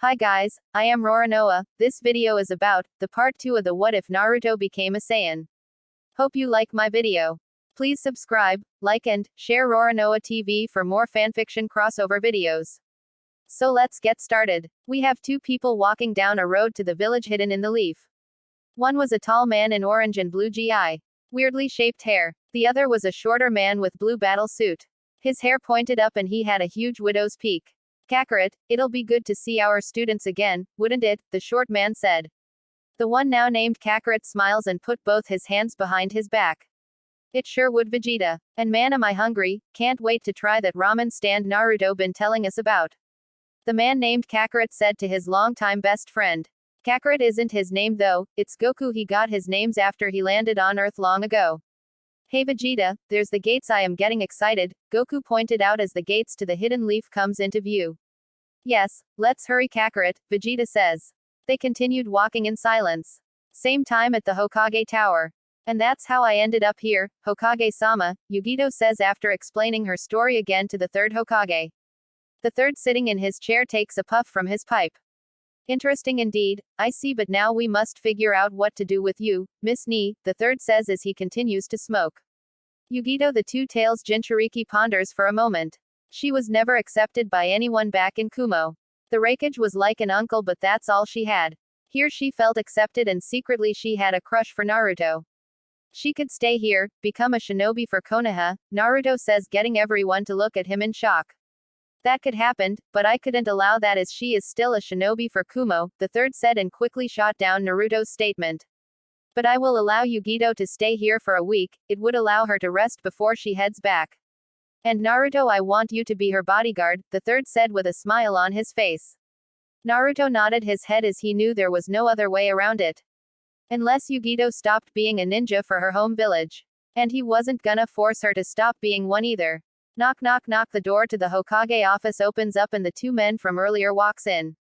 Hi guys, I am Roronoa. This video is about the part 2 of the What If Naruto Became a Saiyan. Hope you like my video. Please subscribe, like and share Roronoa TV for more fanfiction crossover videos. So let's get started. We have two people walking down a road to the village hidden in the leaf. One was a tall man in orange and blue GI. Weirdly shaped hair. The other was a shorter man with blue battle suit. His hair pointed up and he had a huge widow's peak. Kakarot, it'll be good to see our students again, wouldn't it? The short man said. The one now named Kakarot smiles and put both his hands behind his back. It sure would, Vegeta. And man, am I hungry, can't wait to try that ramen stand Naruto been telling us about. The man named Kakarot said to his longtime best friend. Kakarot isn't his name though, it's Goku. He got his names after he landed on Earth long ago. Hey Vegeta, there's the gates. I am getting excited, Goku pointed out as the gates to the hidden leaf comes into view. Yes, let's hurry Kakarot, Vegeta says. They continued walking in silence. Same time at the Hokage Tower. And that's how I ended up here, Hokage-sama, Yugito says after explaining her story again to the third Hokage. The third sitting in his chair takes a puff from his pipe. Interesting indeed, I see, but now we must figure out what to do with you, Miss Ni, the third says as he continues to smoke. Yugito the Two-Tails Jinchuriki ponders for a moment. She was never accepted by anyone back in Kumo. The Raikage was like an uncle, but that's all she had. Here she felt accepted and secretly she had a crush for Naruto. She could stay here, become a shinobi for Konoha, Naruto says, getting everyone to look at him in shock. That could happen, but I couldn't allow that as she is still a shinobi for Kumo, the third said and quickly shot down Naruto's statement. But I will allow Yugito to stay here for a week, it would allow her to rest before she heads back. And Naruto, I want you to be her bodyguard, the third said with a smile on his face. Naruto nodded his head as he knew there was no other way around it. Unless Yugito stopped being a ninja for her home village. And he wasn't gonna force her to stop being one either. Knock knock knock, the door to the Hokage office opens up and the two men from earlier walks in.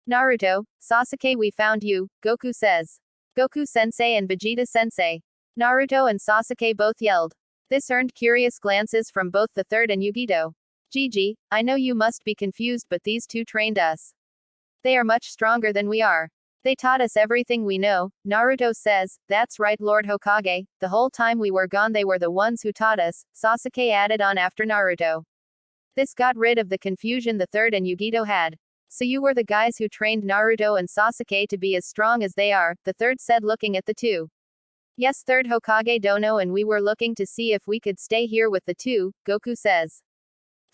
Naruto, Sasuke, we found you, Goku says. Goku-sensei and Vegeta-sensei. Naruto and Sasuke both yelled. This earned curious glances from both the third and Yugito. Gigi, I know you must be confused, but these two trained us. They are much stronger than we are. They taught us everything we know, Naruto says. That's right, Lord Hokage, the whole time we were gone they were the ones who taught us, Sasuke added on after Naruto. This got rid of the confusion the third and Yugito had. So you were the guys who trained Naruto and Sasuke to be as strong as they are, the third said looking at the two. Yes, third Hokage Dono, and we were looking to see if we could stay here with the two, Goku says.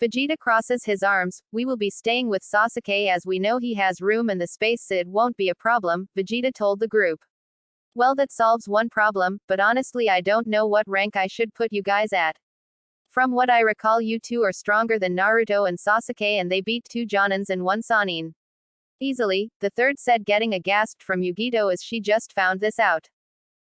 Vegeta crosses his arms, we will be staying with Sasuke as we know he has room and the space, so it won't be a problem, Vegeta told the group. Well, that solves one problem, but honestly I don't know what rank I should put you guys at. From what I recall, you two are stronger than Naruto and Sasuke, and they beat 2 Jonins and 1 Sannin. Easily, the third said, getting a gasp from Yugito as she just found this out.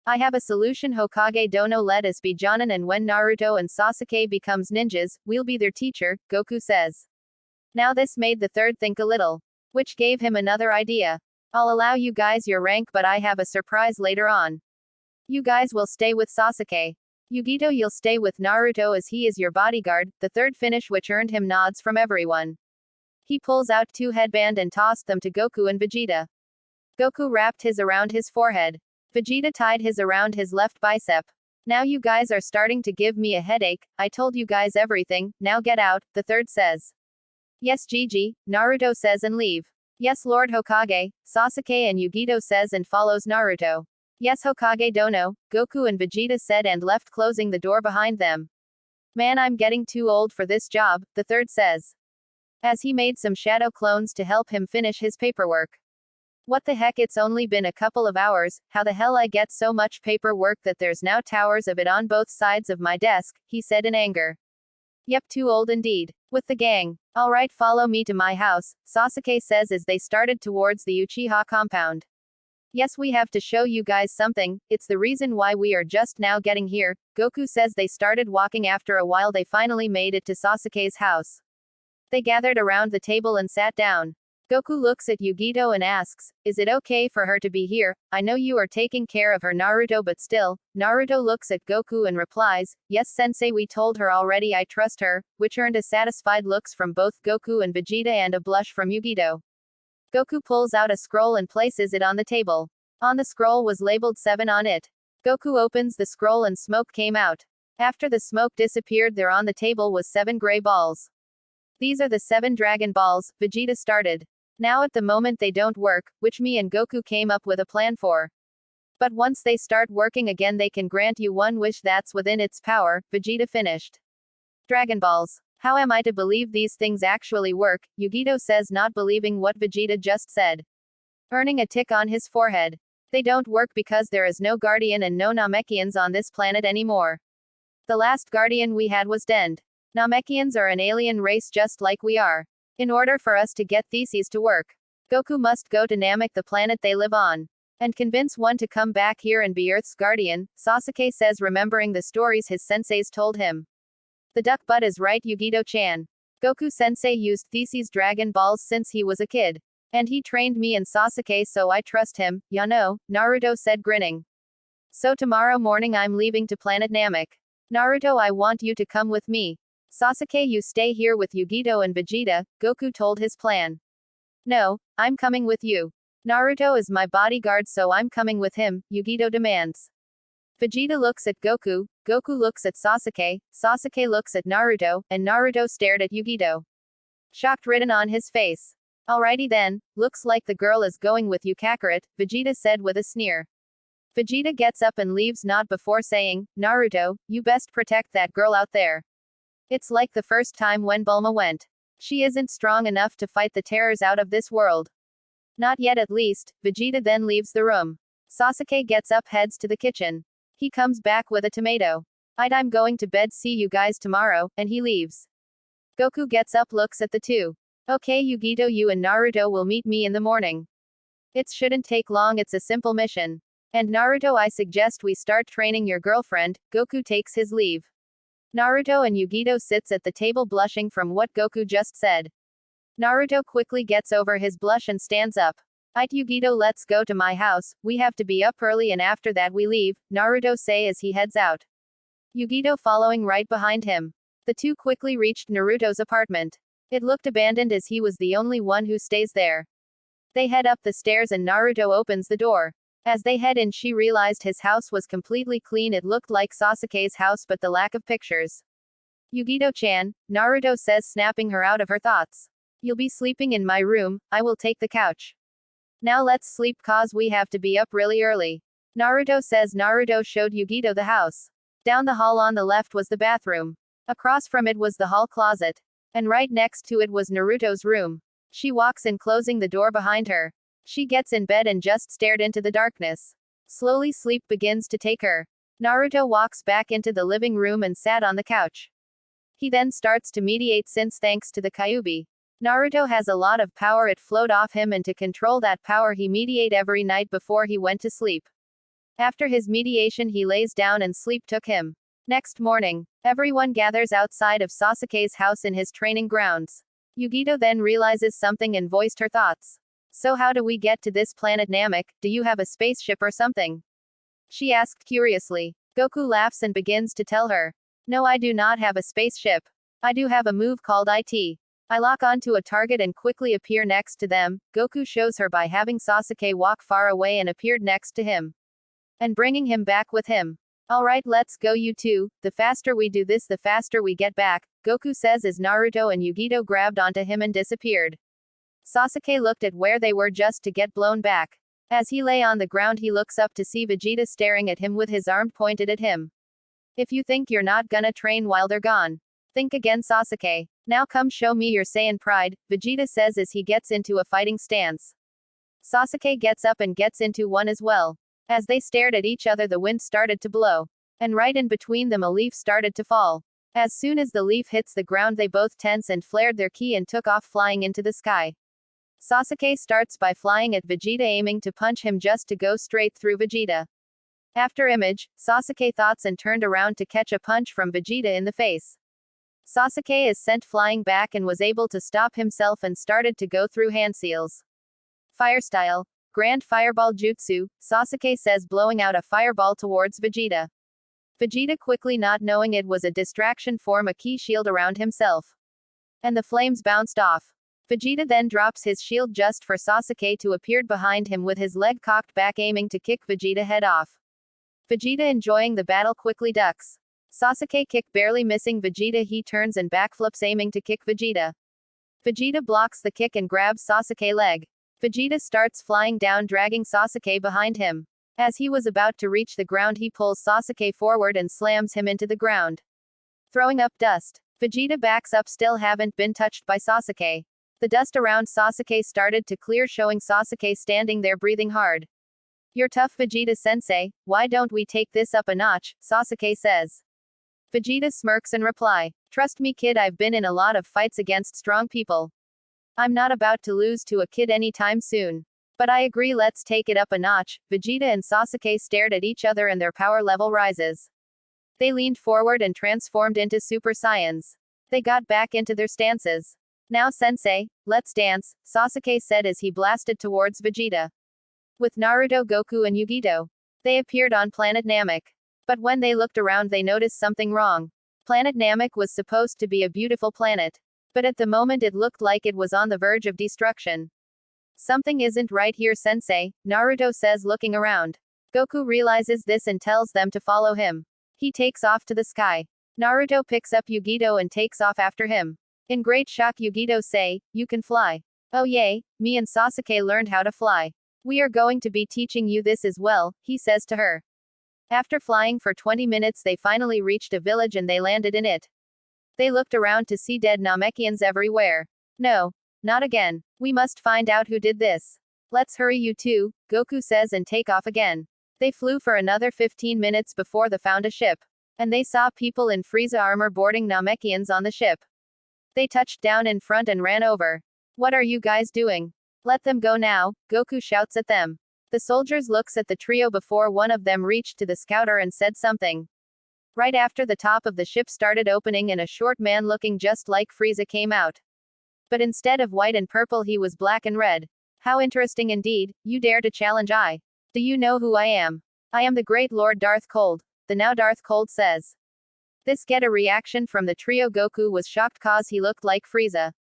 I have a solution, Hokage Dono, let us be Jonin, and when Naruto and Sasuke becomes ninjas, we'll be their teacher, Goku says. Now this made the third think a little. Which gave him another idea. I'll allow you guys your rank, but I have a surprise later on. You guys will stay with Sasuke. Yugito, you'll stay with Naruto as he is your bodyguard, the third finished, which earned him nods from everyone. He pulls out 2 headband and tossed them to Goku and Vegeta. Goku wrapped his around his forehead. Vegeta tied his around his left bicep. Now you guys are starting to give me a headache, I told you guys everything, now get out, the third says. Yes Gigi, Naruto says and leave. Yes Lord Hokage, Sasuke and Yugito says and follows Naruto. Yes Hokage Dono, Goku and Vegeta said and left, closing the door behind them. Man, I'm getting too old for this job, the third says. As he made some shadow clones to help him finish his paperwork. What the heck, it's only been a couple of hours, how the hell I get so much paperwork that there's now towers of it on both sides of my desk, he said in anger. Yep, too old indeed. With the gang. Alright, follow me to my house, Sasuke says as they started towards the Uchiha compound. Yes, we have to show you guys something, it's the reason why we are just now getting here, Goku says. They started walking. After a while they finally made it to Sasuke's house. They gathered around the table and sat down. Goku looks at Yugito and asks, is it okay for her to be here? I know you are taking care of her, Naruto, but still. Naruto looks at Goku and replies, yes sensei, we told her already, I trust her, which earned a satisfied looks from both Goku and Vegeta and a blush from Yugito. Goku pulls out a scroll and places it on the table. On the scroll was labeled 7 on it. Goku opens the scroll and smoke came out. After the smoke disappeared, there on the table was 7 gray balls. These are the 7 Dragon Balls, Vegeta started. Now at the moment they don't work, which me and Goku came up with a plan for. But once they start working again they can grant you one wish that's within its power, Vegeta finished. Dragon Balls. How am I to believe these things actually work, Yugito says, not believing what Vegeta just said. Earning a tick on his forehead. They don't work because there is no Guardian and no Namekians on this planet anymore. The last Guardian we had was Dend. Namekians are an alien race just like we are. In order for us to get theses to work, Goku must go to Namek, the planet they live on, and convince one to come back here and be Earth's guardian, Sasuke says, remembering the stories his senseis told him. The duck butt is right, Yugito-chan. Goku sensei used Theses Dragon Balls since he was a kid. And he trained me and Sasuke, so I trust him, ya know, Naruto said, grinning. So tomorrow morning I'm leaving to planet Namek. Naruto, I want you to come with me. Sasuke, you stay here with Yugito and Vegeta, Goku told his plan. No, I'm coming with you. Naruto is my bodyguard, so I'm coming with him, Yugito demands. Vegeta looks at Goku, Goku looks at Sasuke, Sasuke looks at Naruto, and Naruto stared at Yugito. Shocked written on his face. Alrighty then, looks like the girl is going with you, Kakarot, Vegeta said with a sneer. Vegeta gets up and leaves, not before saying, Naruto, you best protect that girl out there. It's like the first time when Bulma went. She isn't strong enough to fight the terrors out of this world. Not yet at least. Vegeta then leaves the room. Sasuke gets up, heads to the kitchen. He comes back with a tomato. I'm going to bed, see you guys tomorrow, and he leaves. Goku gets up, looks at the two. Okay Yugito, you and Naruto will meet me in the morning. It shouldn't take long, it's a simple mission. And Naruto, I suggest we start training your girlfriend. Goku takes his leave. Naruto and Yugito sits at the table blushing from what Goku just said. Naruto quickly gets over his blush and stands up. Yugito, let's go to my house, we have to be up early and after that we leave, Naruto say as he heads out. Yugito following right behind him. The two quickly reached Naruto's apartment. It looked abandoned as he was the only one who stays there. They head up the stairs and Naruto opens the door. As they head in, she realized his house was completely clean. It looked like Sasuke's house, but the lack of pictures. Yugito-chan, Naruto says, snapping her out of her thoughts. You'll be sleeping in my room, I will take the couch. Now let's sleep cause we have to be up really early. Naruto says. Naruto showed Yugito the house. Down the hall on the left was the bathroom. Across from it was the hall closet. And right next to it was Naruto's room. She walks in, closing the door behind her. She gets in bed and just stared into the darkness. Slowly sleep begins to take her. Naruto walks back into the living room and sat on the couch. He then starts to meditate since thanks to the Kyuubi, Naruto has a lot of power, it flowed off him, and to control that power he meditate every night before he went to sleep. After his mediation he lays down and sleep took him. Next morning, everyone gathers outside of Sasuke's house in his training grounds. Yugito then realizes something and voiced her thoughts. So how do we get to this planet Namek? Do you have a spaceship or something? She asked curiously. Goku laughs and begins to tell her. No, I do not have a spaceship. I do have a move called IT. I lock onto a target and quickly appear next to them. Goku shows her by having Sasuke walk far away and appeared next to him. And bringing him back with him. Alright, let's go you two. The faster we do this, the faster we get back, Goku says as Naruto and Yugito grabbed onto him and disappeared. Sasuke looked at where they were just to get blown back. As he lay on the ground he looks up to see Vegeta staring at him with his arm pointed at him. If you think you're not gonna train while they're gone, think again, Sasuke. Now come show me your Saiyan pride, Vegeta says as he gets into a fighting stance. Sasuke gets up and gets into one as well. As they stared at each other the wind started to blow. And right in between them a leaf started to fall. As soon as the leaf hits the ground they both tense and flared their ki and took off flying into the sky. Sasuke starts by flying at Vegeta aiming to punch him just to go straight through Vegeta. After image, Sasuke thoughts and turned around to catch a punch from Vegeta in the face. Sasuke is sent flying back and was able to stop himself and started to go through hand seals. Fire style. Grand Fireball Jutsu, Sasuke says blowing out a fireball towards Vegeta. Vegeta quickly not knowing it was a distraction form a ki shield around himself. And the flames bounced off. Vegeta then drops his shield just for Sasuke to appear behind him with his leg cocked back aiming to kick Vegeta head off. Vegeta enjoying the battle quickly ducks. Sasuke kick barely missing Vegeta, he turns and backflips aiming to kick Vegeta. Vegeta blocks the kick and grabs Sasuke leg. Vegeta starts flying down dragging Sasuke behind him. As he was about to reach the ground he pulls Sasuke forward and slams him into the ground. Throwing up dust. Vegeta backs up, still haven't been touched by Sasuke. The dust around Sasuke started to clear, showing Sasuke standing there breathing hard. "You're tough, Vegeta-sensei, why don't we take this up a notch?" Sasuke says. Vegeta smirks and reply, "Trust me kid, I've been in a lot of fights against strong people. I'm not about to lose to a kid anytime soon. But I agree, let's take it up a notch." Vegeta and Sasuke stared at each other and their power level rises. They leaned forward and transformed into Super Saiyans. They got back into their stances. "Now sensei, let's dance," Sasuke said as he blasted towards Vegeta. With Naruto, Goku and Yugito, they appeared on planet Namek. But when they looked around they noticed something wrong. Planet Namek was supposed to be a beautiful planet. But at the moment it looked like it was on the verge of destruction. "Something isn't right here sensei," Naruto says looking around. Goku realizes this and tells them to follow him. He takes off to the sky. Naruto picks up Yugito and takes off after him. In great shock Yugito say, "You can fly." "Oh yay, me and Sasuke learned how to fly. We are going to be teaching you this as well," he says to her. After flying for 20 minutes they finally reached a village and they landed in it. They looked around to see dead Namekians everywhere. "No. Not again. We must find out who did this. Let's hurry you two," Goku says and take off again. They flew for another 15 minutes before they found a ship. And they saw people in Frieza armor boarding Namekians on the ship. They touched down in front and ran over. "What are you guys doing? Let them go now," Goku shouts at them. The soldiers looks at the trio before one of them reached to the scouter and said something. Right after the top of the ship started opening and a short man looking just like Frieza came out. But instead of white and purple he was black and red. "How interesting indeed, you dare to challenge I. Do you know who I am? I am the great Lord Darth Cold," the now Darth Cold says. This get a reaction from the trio. Goku was shocked cause he looked like Frieza.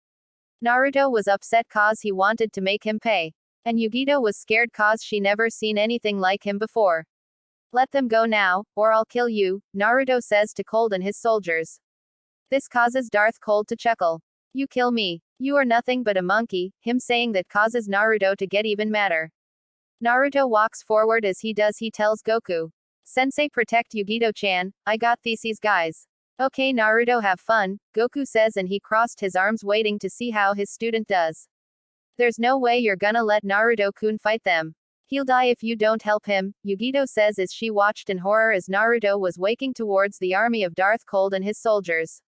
Naruto was upset cause he wanted to make him pay. And Yugito was scared cause she never seen anything like him before. "Let them go now, or I'll kill you," Naruto says to Cold and his soldiers. This causes Darth Cold to chuckle. "You kill me. You are nothing but a monkey," him saying that causes Naruto to get even madder. Naruto walks forward. As he does he tells Goku, "Sensei, protect Yugito-chan, I got these guys." "Okay Naruto, have fun," Goku says and he crossed his arms waiting to see how his student does. "There's no way you're gonna let Naruto-kun fight them. He'll die if you don't help him," Yugito says as she watched in horror as Naruto was waking towards the army of Darth Cold and his soldiers.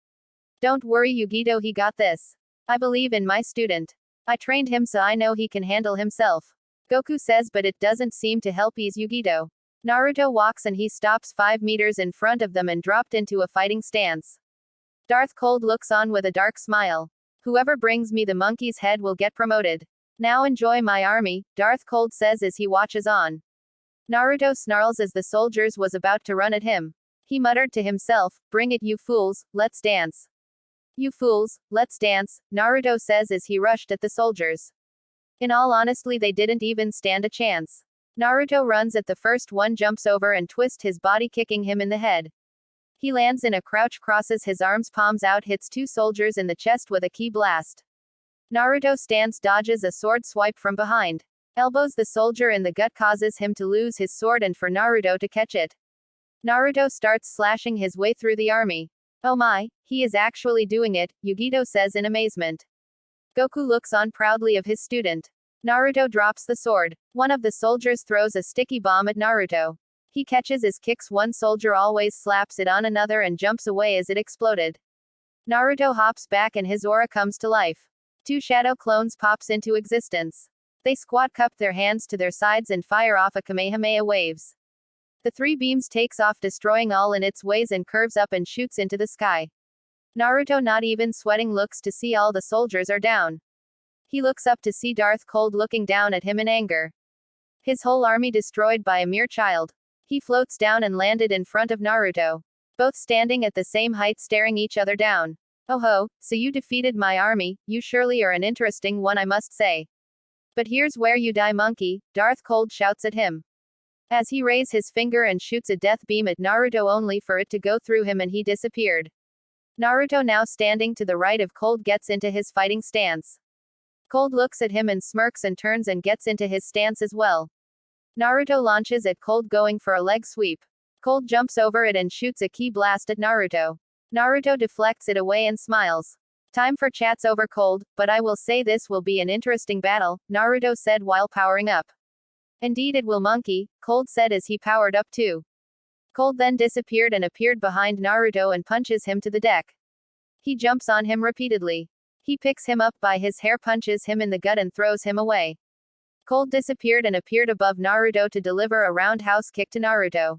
"Don't worry Yugito, he got this. I believe in my student. I trained him so I know he can handle himself," Goku says, but it doesn't seem to help ease Yugito. Naruto walks and he stops 5 meters in front of them and dropped into a fighting stance. Darth Cold looks on with a dark smile. "Whoever brings me the monkey's head will get promoted. Now enjoy my army," Darth Cold says as he watches on. Naruto snarls as the soldiers was about to run at him. He muttered to himself, "Bring it you fools, let's dance." "You fools, let's dance," Naruto says as he rushed at the soldiers. In all honesty they didn't even stand a chance. Naruto runs at the first one, jumps over and twists his body, kicking him in the head. He lands in a crouch, crosses his arms, palms out, hits 2 soldiers in the chest with a ki blast. Naruto stands, dodges a sword swipe from behind. Elbows the soldier in the gut, causes him to lose his sword and for Naruto to catch it. Naruto starts slashing his way through the army. "Oh my, he is actually doing it," Yugito says in amazement. Goku looks on proudly of his student. Naruto drops the sword. One of the soldiers throws a sticky bomb at Naruto. He catches his kicks, one soldier always slaps it on another and jumps away as it exploded. Naruto hops back and his aura comes to life. 2 shadow clones pops into existence. They squat, cup their hands to their sides and fire off a Kamehameha waves. The 3 beams takes off, destroying all in its ways, and curves up and shoots into the sky. Naruto, not even sweating, looks to see all the soldiers are down. He looks up to see Darth Cold looking down at him in anger. His whole army destroyed by a mere child. He floats down and landed in front of Naruto. Both standing at the same height, staring each other down. Oh ho, so you defeated my army, you surely are an interesting one, I must say. But here's where you die, monkey, Darth Cold shouts at him. As he raises his finger and shoots a death beam at Naruto only for it to go through him and he disappeared. Naruto, now standing to the right of Cold, gets into his fighting stance. Cold looks at him and smirks and turns and gets into his stance as well. Naruto launches at Cold, going for a leg sweep. Cold jumps over it and shoots a ki blast at Naruto. Naruto deflects it away and smiles. Time for chats over, Cold, but I will say this will be an interesting battle, Naruto said while powering up. Indeed it will, monkey, Cold said as he powered up too. Cold then disappeared and appeared behind Naruto and punches him to the deck. He jumps on him repeatedly. He picks him up by his hair, punches him in the gut and throws him away. Cold disappeared and appeared above Naruto to deliver a roundhouse kick to Naruto.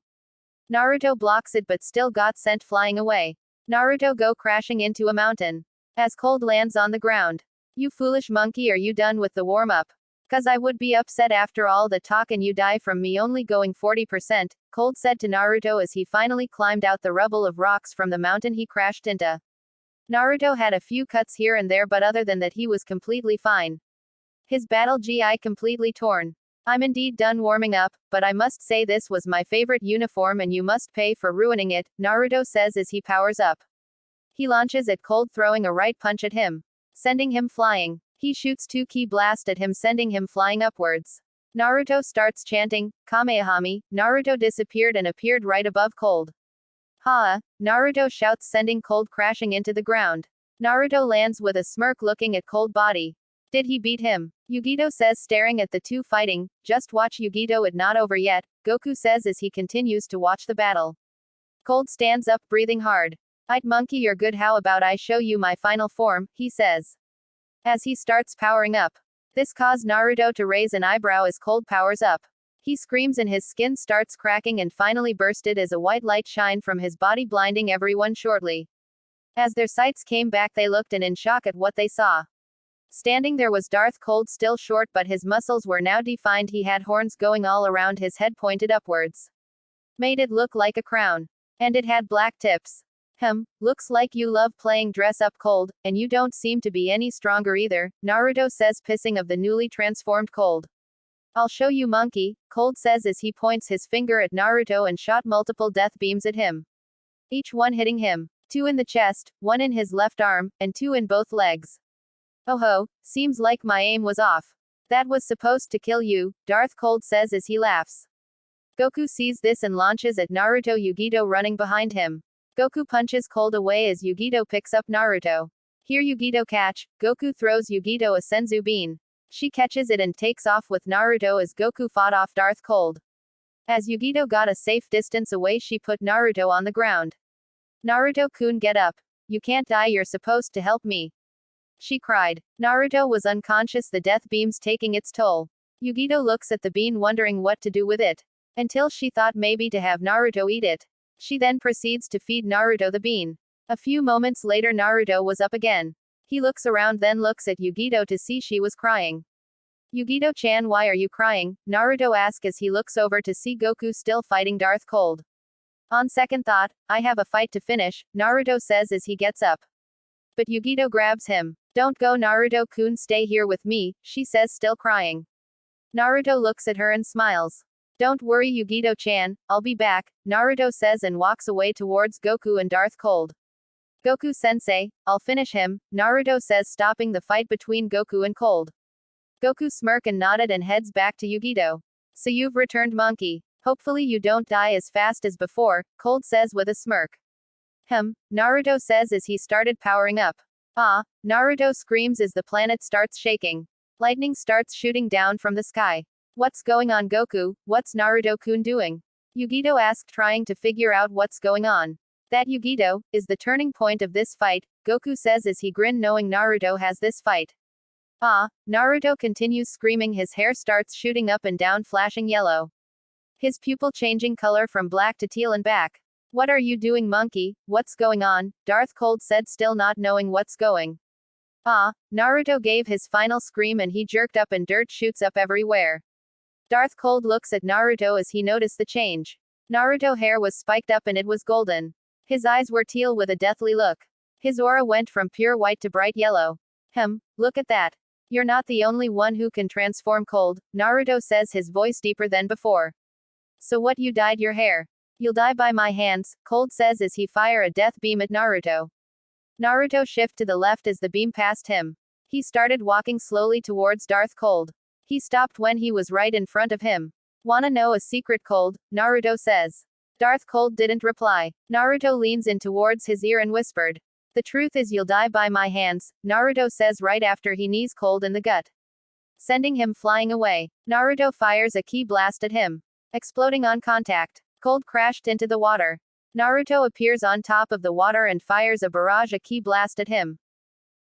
Naruto blocks it but still got sent flying away. Naruto go crashing into a mountain. As Cold lands on the ground. You foolish monkey, are you done with the warm-up? Cause I would be upset after all the talk and you die from me only going 40%, Cold said to Naruto as he finally climbed out the rubble of rocks from the mountain he crashed into. Naruto had a few cuts here and there, but other than that he was completely fine. His battle GI completely torn. I'm indeed done warming up, but I must say this was my favorite uniform and you must pay for ruining it, Naruto says as he powers up. He launches at Cold, throwing a right punch at him, sending him flying. He shoots 2 ki blast at him, sending him flying upwards. Naruto starts chanting, Kamehame. Naruto disappeared and appeared right above Cold. Ha! Naruto shouts, sending Cold crashing into the ground. Naruto lands with a smirk looking at Cold body. Did he beat him? Yugito says, staring at the two fighting. Just watch, Yugito, it not over yet, Goku says as he continues to watch the battle. Cold stands up, breathing hard. Aight monkey, you're good, how about I show you my final form, he says. As he starts powering up. This caused Naruto to raise an eyebrow as Cold powers up. He screams and his skin starts cracking and finally bursted as a white light shine from his body, blinding everyone shortly. As their sights came back they looked and in shock at what they saw. Standing there was Darth Cold, still short but his muscles were now defined. He had horns going all around his head, pointed upwards. Made it look like a crown. And it had black tips. Looks like you love playing dress up, Cold, and you don't seem to be any stronger either, Naruto says, pissing of the newly transformed Cold. I'll show you, monkey, Cold says as he points his finger at Naruto and shot multiple death beams at him. Each one hitting him. 2 in the chest, 1 in his left arm, and 2 in both legs. Oh ho, seems like my aim was off. That was supposed to kill you, Darth Cold says as he laughs. Goku sees this and launches at Naruto, Yugito running behind him. Goku punches Cold away as Yugito picks up Naruto. Here Yugito catch, Goku throws Yugito a Senzu Bean. She catches it and takes off with Naruto as Goku fought off Darth Cold. As Yugito got a safe distance away she put Naruto on the ground. Naruto-kun, get up. You can't die, you're supposed to help me. She cried. Naruto was unconscious, the death beams taking its toll. Yugito looks at the bean wondering what to do with it. Until she thought maybe to have Naruto eat it. She then proceeds to feed Naruto the bean. A few moments later Naruto was up again. He looks around then looks at Yugito to see she was crying. Yugito-chan, why are you crying? Naruto asks as he looks over to see Goku still fighting Darth Cold. On second thought, I have a fight to finish, Naruto says as he gets up. But Yugito grabs him. Don't go, Naruto-kun, stay here with me, she says, still crying. Naruto looks at her and smiles. Don't worry, Yugito-chan, I'll be back, Naruto says and walks away towards Goku and Darth Cold. Goku-sensei, I'll finish him, Naruto says, stopping the fight between Goku and Cold. Goku smirk and nodded and heads back to Yugito. So you've returned, monkey. Hopefully you don't die as fast as before, Cold says with a smirk. Naruto says as he started powering up. Ah, Naruto screams as the planet starts shaking. Lightning starts shooting down from the sky. What's going on, Goku? What's Naruto-kun doing? Yugito asked, trying to figure out what's going on. That, Yugito, is the turning point of this fight, Goku says as he grinned knowing Naruto has this fight. Ah, Naruto continues screaming, his hair starts shooting up and down, flashing yellow. His pupil changing color from black to teal and back. What are you doing, monkey? What's going on? Darth Cold said, still not knowing what's going. Ah, Naruto gave his final scream and he jerked up and dirt shoots up everywhere. Darth Cold looks at Naruto as he noticed the change. Naruto hair was spiked up and it was golden. His eyes were teal with a deathly look. His aura went from pure white to bright yellow. Look at that. You're not the only one who can transform cold, Naruto says, his voice deeper than before. So what, you dyed your hair? You'll die by my hands, Cold says as he fire a death beam at Naruto. Naruto shift to the left as the beam passed him. He started walking slowly towards Darth Cold. He stopped when he was right in front of him. Wanna know a secret, Cold? Naruto says. Darth Cold didn't reply. Naruto leans in towards his ear and whispered. The truth is, you'll die by my hands, Naruto says right after he knees Cold in the gut, sending him flying away. Naruto fires a ki blast at him. Exploding on contact, Cold crashed into the water. Naruto appears on top of the water and fires a barrage a ki blast at him.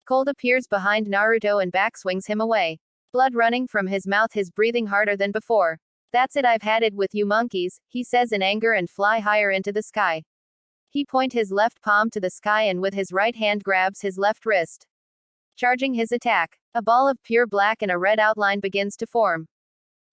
Cold appears behind Naruto and backswings him away. Blood running from his mouth, his breathing harder than before. That's it, I've had it with you monkeys, he says in anger and fly higher into the sky. He point his left palm to the sky and with his right hand grabs his left wrist. Charging his attack. A ball of pure black and a red outline begins to form.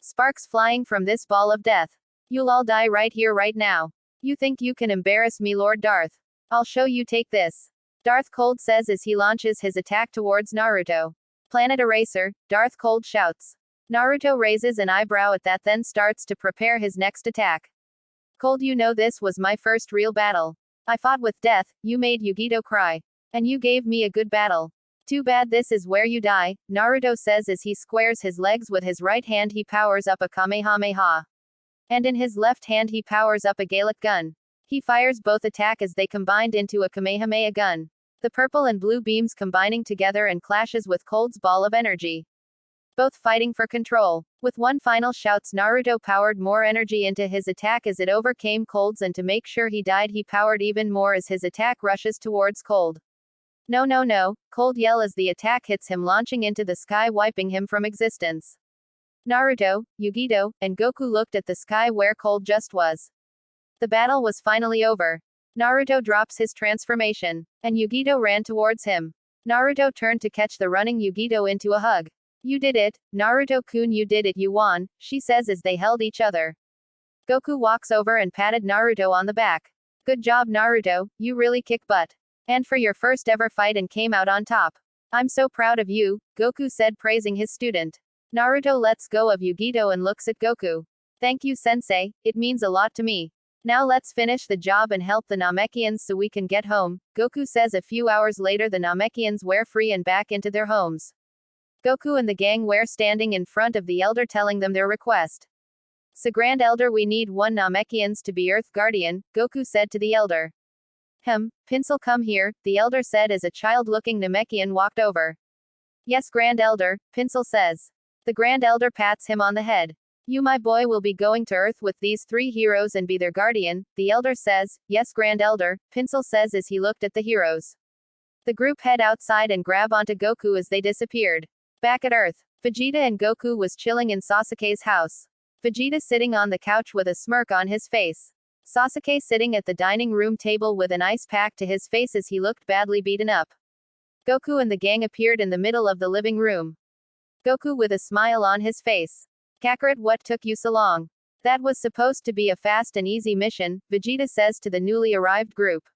Sparks flying from this ball of death. You'll all die right here right now. You think you can embarrass me, Lord Darth? I'll show you, take this. Darth Cold says as he launches his attack towards Naruto. Planet Eraser, Darth Cold shouts. Naruto raises an eyebrow at that, then starts to prepare his next attack. Cold, you know this was my first real battle. I fought with death, you made Yugito cry. And you gave me a good battle. Too bad this is where you die, Naruto says as he squares his legs with his right hand. He powers up a Kamehameha. And in his left hand he powers up a Gallic gun. He fires both attack as they combined into a Kamehameha gun. The purple and blue beams combining together and clashes with Cold's ball of energy. Both fighting for control. With one final shouts, Naruto powered more energy into his attack as it overcame Cold's, and to make sure he died he powered even more as his attack rushes towards Cold. No no no, Cold yell as the attack hits him, launching into the sky, wiping him from existence. Naruto, Yugito, and Goku looked at the sky where Cold just was. The battle was finally over. Naruto drops his transformation, and Yugito ran towards him. Naruto turned to catch the running Yugito into a hug. You did it, Naruto-kun, you did it, you won, she says as they held each other. Goku walks over and patted Naruto on the back. Good job, Naruto, you really kick butt. And for your first ever fight and came out on top. I'm so proud of you, Goku said, praising his student. Naruto lets go of Yugito and looks at Goku. Thank you, sensei, it means a lot to me. Now let's finish the job and help the Namekians so we can get home, Goku says. A few hours later the Namekians were free and back into their homes. Goku and the gang were standing in front of the elder telling them their request. So Grand Elder, we need one Namekians to be Earth Guardian, Goku said to the elder. Pinsel, come here, the elder said as a child-looking Namekian walked over. Yes, Grand Elder, Pinsel says. The Grand Elder pats him on the head. You, my boy, will be going to Earth with these three heroes and be their guardian, the elder says. Yes, Grand Elder, Pinsel says as he looked at the heroes. The group head outside and grab onto Goku as they disappeared. Back at Earth, Vegeta and Goku was chilling in Sasuke's house. Vegeta sitting on the couch with a smirk on his face. Sasuke sitting at the dining room table with an ice pack to his face as he looked badly beaten up. Goku and the gang appeared in the middle of the living room. Goku with a smile on his face. Kakarot, what took you so long? That was supposed to be a fast and easy mission, Vegeta says to the newly arrived group.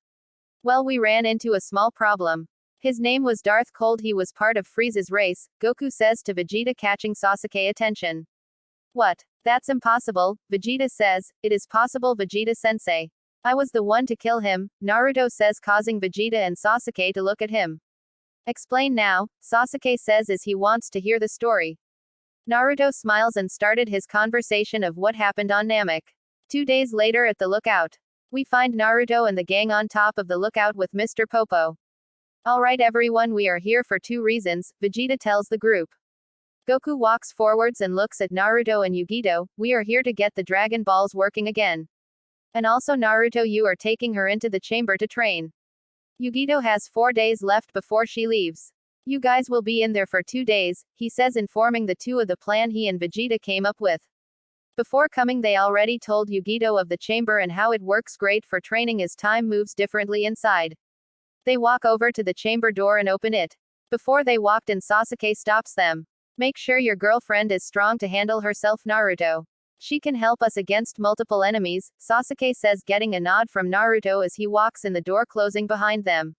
Well, we ran into a small problem. His name was Darth Cold, he was part of Frieza's race, Goku says to Vegeta, catching Sasuke attention. What? That's impossible, Vegeta says. It is possible, Vegeta-sensei. I was the one to kill him, Naruto says, causing Vegeta and Sasuke to look at him. Explain now, Sasuke says as he wants to hear the story. Naruto smiles and started his conversation of what happened on Namek. 2 days later at the lookout. We find Naruto and the gang on top of the lookout with Mr. Popo. Alright everyone, we are here for 2 reasons, Vegeta tells the group. Goku walks forwards and looks at Naruto and Yugito. We are here to get the Dragon Balls working again. And also Naruto, you are taking her into the chamber to train. Yugito has 4 days left before she leaves. You guys will be in there for 2 days, he says, informing the two of the plan he and Vegeta came up with. Before coming they already told Yugito of the chamber and how it works great for training as time moves differently inside. They walk over to the chamber door and open it. Before they walked in, Sasuke stops them. Make sure your girlfriend is strong to handle herself, Naruto. She can help us against multiple enemies, Sasuke says, getting a nod from Naruto as he walks in the door, closing behind them.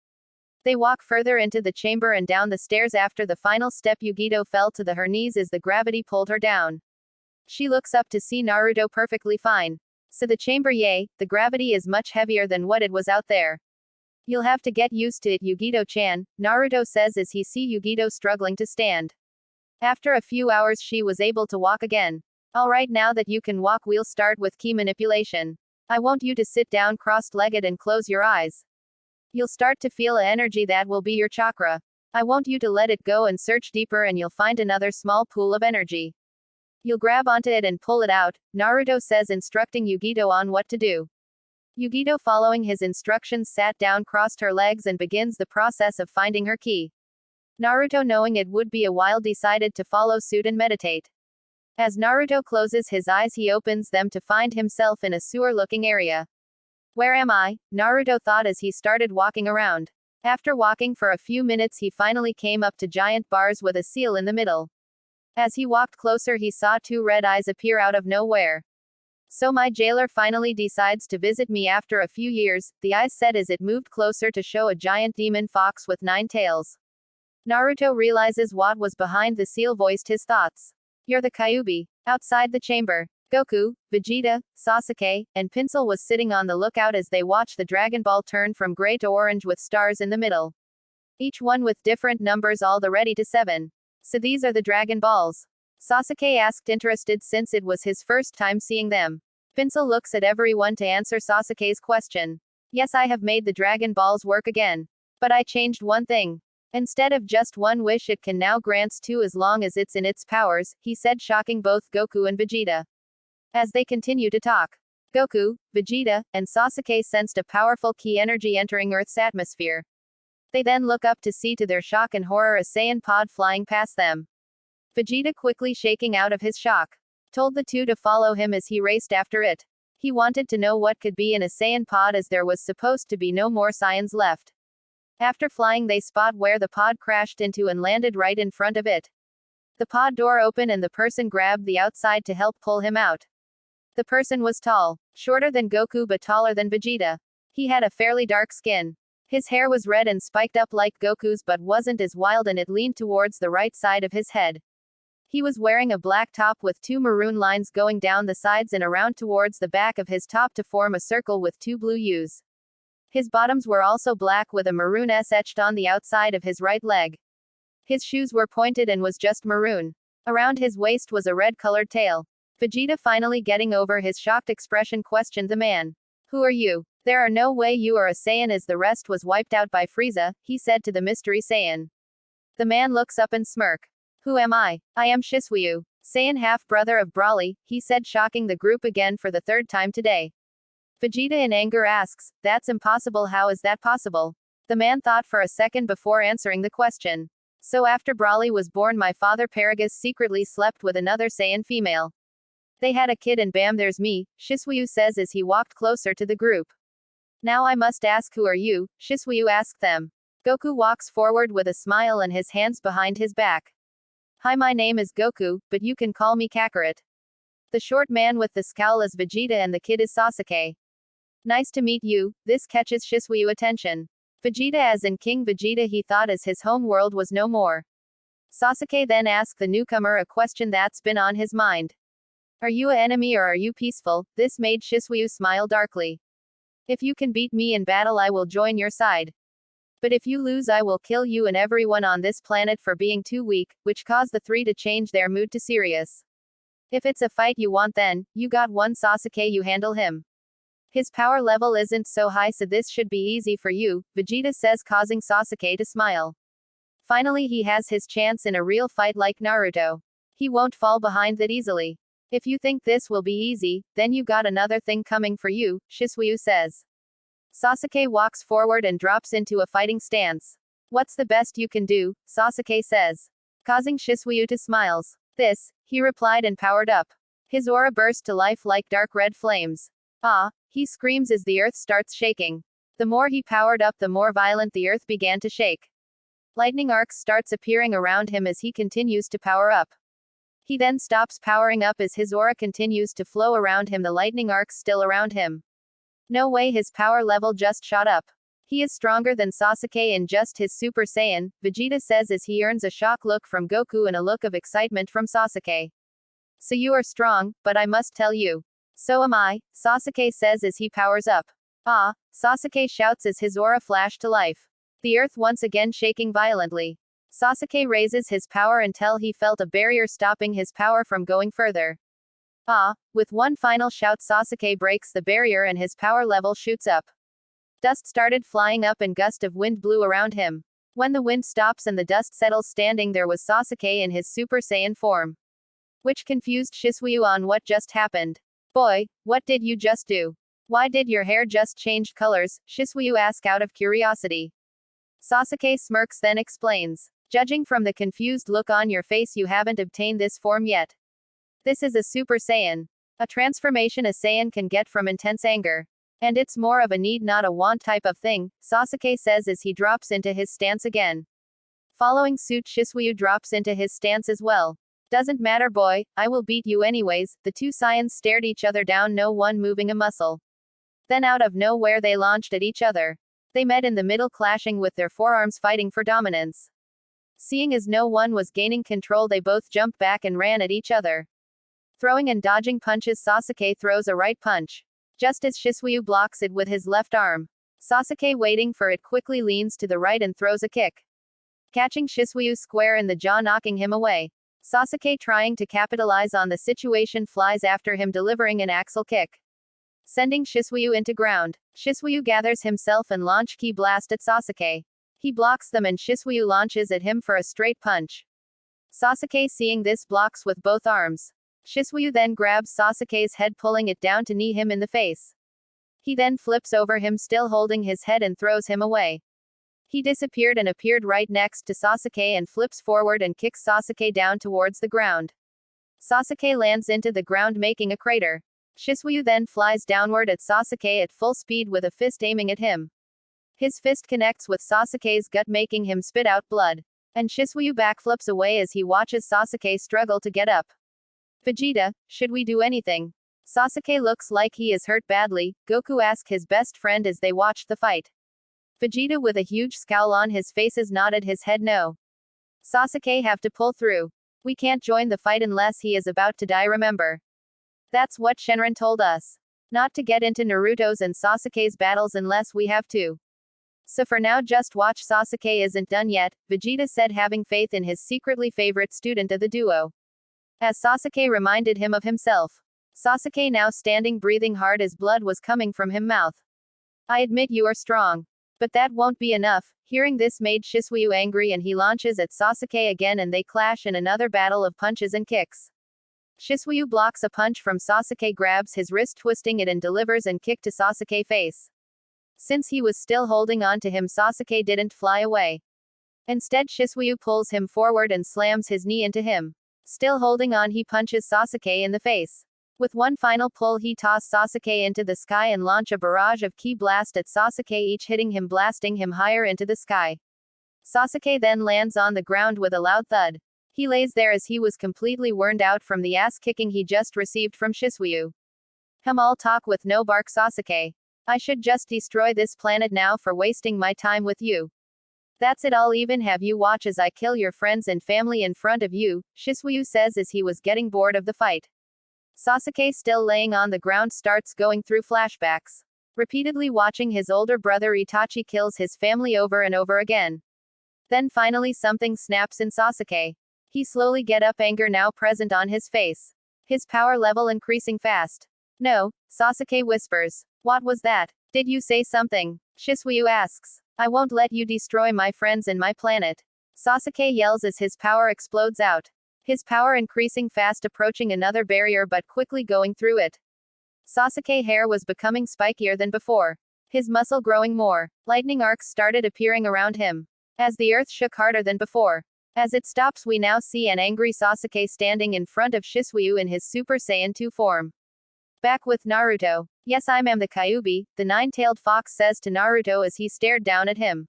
They walk further into the chamber and down the stairs. After the final step, Yugito fell to her knees as the gravity pulled her down. She looks up to see Naruto perfectly fine. So the chamber, yay, the gravity is much heavier than what it was out there. You'll have to get used to it, Yugito-chan, Naruto says as he see Yugito struggling to stand. After a few hours she was able to walk again. Alright, now that you can walk, we'll start with key manipulation. I want you to sit down crossed-legged and close your eyes. You'll start to feel an energy that will be your chakra. I want you to let it go and search deeper and you'll find another small pool of energy. You'll grab onto it and pull it out, Naruto says, instructing Yugito on what to do. Yugito, following his instructions, sat down, crossed her legs and begins the process of finding her key. Naruto, knowing it would be a while, decided to follow suit and meditate. As Naruto closes his eyes, he opens them to find himself in a sewer-looking area. Where am I? Naruto thought as he started walking around. After walking for a few minutes, he finally came up to giant bars with a seal in the middle. As he walked closer, he saw two red eyes appear out of nowhere. So my jailer finally decides to visit me after a few years, the eyes said as it moved closer to show a giant demon fox with 9 tails. Naruto realizes what was behind the seal, voiced his thoughts. You're the Kyuubi. Outside the chamber, Goku, Vegeta, Sasuke, and Pinsel was sitting on the lookout as they watched the Dragon Ball turn from gray to orange with stars in the middle. Each one with different numbers, all the ready to 7. So these are the Dragon Balls? Sasuke asked, interested since it was his first time seeing them. Pinsel looks at everyone to answer Sasuke's question. Yes, I have made the Dragon Balls work again. But I changed one thing. Instead of just one wish, it can now grants 2 as long as it's in its powers, he said, shocking both Goku and Vegeta. As they continue to talk, Goku, Vegeta, and Sasuke sensed a powerful ki energy entering Earth's atmosphere. They then look up to see, to their shock and horror, a Saiyan pod flying past them. Vegeta, quickly shaking out of his shock, told the two to follow him as he raced after it. He wanted to know what could be in a Saiyan pod, as there was supposed to be no more Saiyans left. After flying, they spot where the pod crashed into and landed right in front of it. The pod door opened and the person grabbed the outside to help pull him out. The person was tall, shorter than Goku but taller than Vegeta. He had a fairly dark skin. His hair was red and spiked up like Goku's but wasn't as wild, and it leaned towards the right side of his head. He was wearing a black top with 2 maroon lines going down the sides and around towards the back of his top to form a circle with 2 blue U's. His bottoms were also black with a maroon S etched on the outside of his right leg. His shoes were pointed and was just maroon. Around his waist was a red-colored tail. Vegeta, finally getting over his shocked expression, questioned the man. Who are you? There are no way you are a Saiyan, as the rest was wiped out by Frieza, he said to the mystery Saiyan. The man looks up and smirk. Who am I? I am Shiswiyu, Saiyan half-brother of Broly, he said, shocking the group again for the 3rd time today. Vegeta in anger asks, that's impossible, how is that possible? The man thought for a second before answering the question. So after Broly was born, my father Paragus secretly slept with another Saiyan female. They had a kid and bam, there's me, Shiswiyu says as he walked closer to the group. Now I must ask, who are you? Shiswiyu asked them. Goku walks forward with a smile and his hands behind his back. Hi, my name is Goku, but you can call me Kakarot. The short man with the scowl is Vegeta and the kid is Sasuke. Nice to meet you, this catches Shiswiyu attention. Vegeta, as in King Vegeta, he thought, as his home world was no more. Sasuke then asked the newcomer a question that's been on his mind. Are you an enemy or are you peaceful? This made Shiswiyu smile darkly. If you can beat me in battle, I will join your side. But if you lose, I will kill you and everyone on this planet for being too weak, which caused the 3 to change their mood to serious. If it's a fight you want, then, you got one, Sasuke, you handle him. His power level isn't so high, so this should be easy for you, Vegeta says, causing Sasuke to smile. Finally, he has his chance in a real fight like Naruto. He won't fall behind that easily. If you think this will be easy, then you got another thing coming for you, Shiswiyu says. Sasuke walks forward and drops into a fighting stance. What's the best you can do? Sasuke says, causing Shiswiyu to smiles. This, he replied and powered up. His aura burst to life like dark red flames. Ah, he screams as the earth starts shaking. The more he powered up, the more violent the earth began to shake. Lightning arcs starts appearing around him as he continues to power up. He then stops powering up as his aura continues to flow around him, the lightning arcs still around him. No way, his power level just shot up. He is stronger than Sasuke in just his Super Saiyan, Vegeta says as he earns a shock look from Goku and a look of excitement from Sasuke. So you are strong, but I must tell you. So am I, Sasuke says as he powers up. Ah, Sasuke shouts as his aura flashed to life. The earth once again shaking violently. Sasuke raises his power until he felt a barrier stopping his power from going further. Ah, with one final shout Sasuke breaks the barrier and his power level shoots up. Dust started flying up and gust of wind blew around him. When the wind stops and the dust settles standing there was Sasuke in his Super Saiyan form. Which confused Shisui on what just happened. Boy, what did you just do? Why did your hair just change colors? Shisui asks out of curiosity. Sasuke smirks then explains. Judging from the confused look on your face you haven't obtained this form yet. This is a Super Saiyan. A transformation a Saiyan can get from intense anger. And it's more of a need not a want type of thing, Sasuke says as he drops into his stance again. Following suit Shisui drops into his stance as well. Doesn't matter boy, I will beat you anyways. The two Saiyans stared each other down, no one moving a muscle. Then out of nowhere they launched at each other. They met in the middle clashing with their forearms fighting for dominance. Seeing as no one was gaining control they both jumped back and ran at each other. Throwing and dodging punches Sasuke throws a right punch. Just as Shisui blocks it with his left arm. Sasuke waiting for it quickly leans to the right and throws a kick. Catching Shisui square in the jaw knocking him away. Sasuke trying to capitalize on the situation flies after him delivering an axle kick. Sending Shisui into ground. Shisui gathers himself and launch ki blast at Sasuke. He blocks them and Shisui launches at him for a straight punch. Sasuke seeing this blocks with both arms. Shisui then grabs Sasuke's head pulling it down to knee him in the face. He then flips over him still holding his head and throws him away. He disappeared and appeared right next to Sasuke and flips forward and kicks Sasuke down towards the ground. Sasuke lands into the ground making a crater. Shisui then flies downward at Sasuke at full speed with a fist aiming at him. His fist connects with Sasuke's gut making him spit out blood. And Shisui backflips away as he watches Sasuke struggle to get up. Vegeta, should we do anything? Sasuke looks like he is hurt badly, Goku asks his best friend as they watched the fight. Vegeta with a huge scowl on his face nodded his head no. Sasuke have to pull through. We can't join the fight unless he is about to die remember. That's what Shenron told us. Not to get into Naruto's and Sasuke's battles unless we have to. So for now just watch Sasuke isn't done yet, Vegeta said having faith in his secretly favorite student of the duo. As Sasuke reminded him of himself. Sasuke now standing breathing hard as blood was coming from him mouth. I admit you are strong. But that won't be enough. Hearing this made Shisui angry and he launches at Sasuke again and they clash in another battle of punches and kicks. Shisui blocks a punch from Sasuke grabs his wrist twisting it and delivers an kick to Sasuke face. Since he was still holding on to him Sasuke didn't fly away. Instead Shisui pulls him forward and slams his knee into him. Still holding on he punches Sasuke in the face. With one final pull he tosses Sasuke into the sky and launch a barrage of ki blast at Sasuke each hitting him blasting him higher into the sky. Sasuke then lands on the ground with a loud thud. He lays there as he was completely worn out from the ass kicking he just received from Shisui. All talk with no bark Sasuke. I should just destroy this planet now for wasting my time with you. That's it I'll even have you watch as I kill your friends and family in front of you, Shisui says as he was getting bored of the fight. Sasuke still laying on the ground starts going through flashbacks. Repeatedly watching his older brother Itachi kills his family over and over again. Then finally something snaps in Sasuke. He slowly get up anger now present on his face. His power level increasing fast. No, Sasuke whispers. What was that? Did you say something? Shisui asks. I won't let you destroy my friends and my planet. Sasuke yells as his power explodes out. His power increasing fast approaching another barrier but quickly going through it. Sasuke hair was becoming spikier than before. His muscle growing more. Lightning arcs started appearing around him. As the earth shook harder than before. As it stops we now see an angry Sasuke standing in front of Shisui in his Super Saiyan 2 form. Back with Naruto. Yes I am the Kyuubi, the nine-tailed fox says to Naruto as he stared down at him.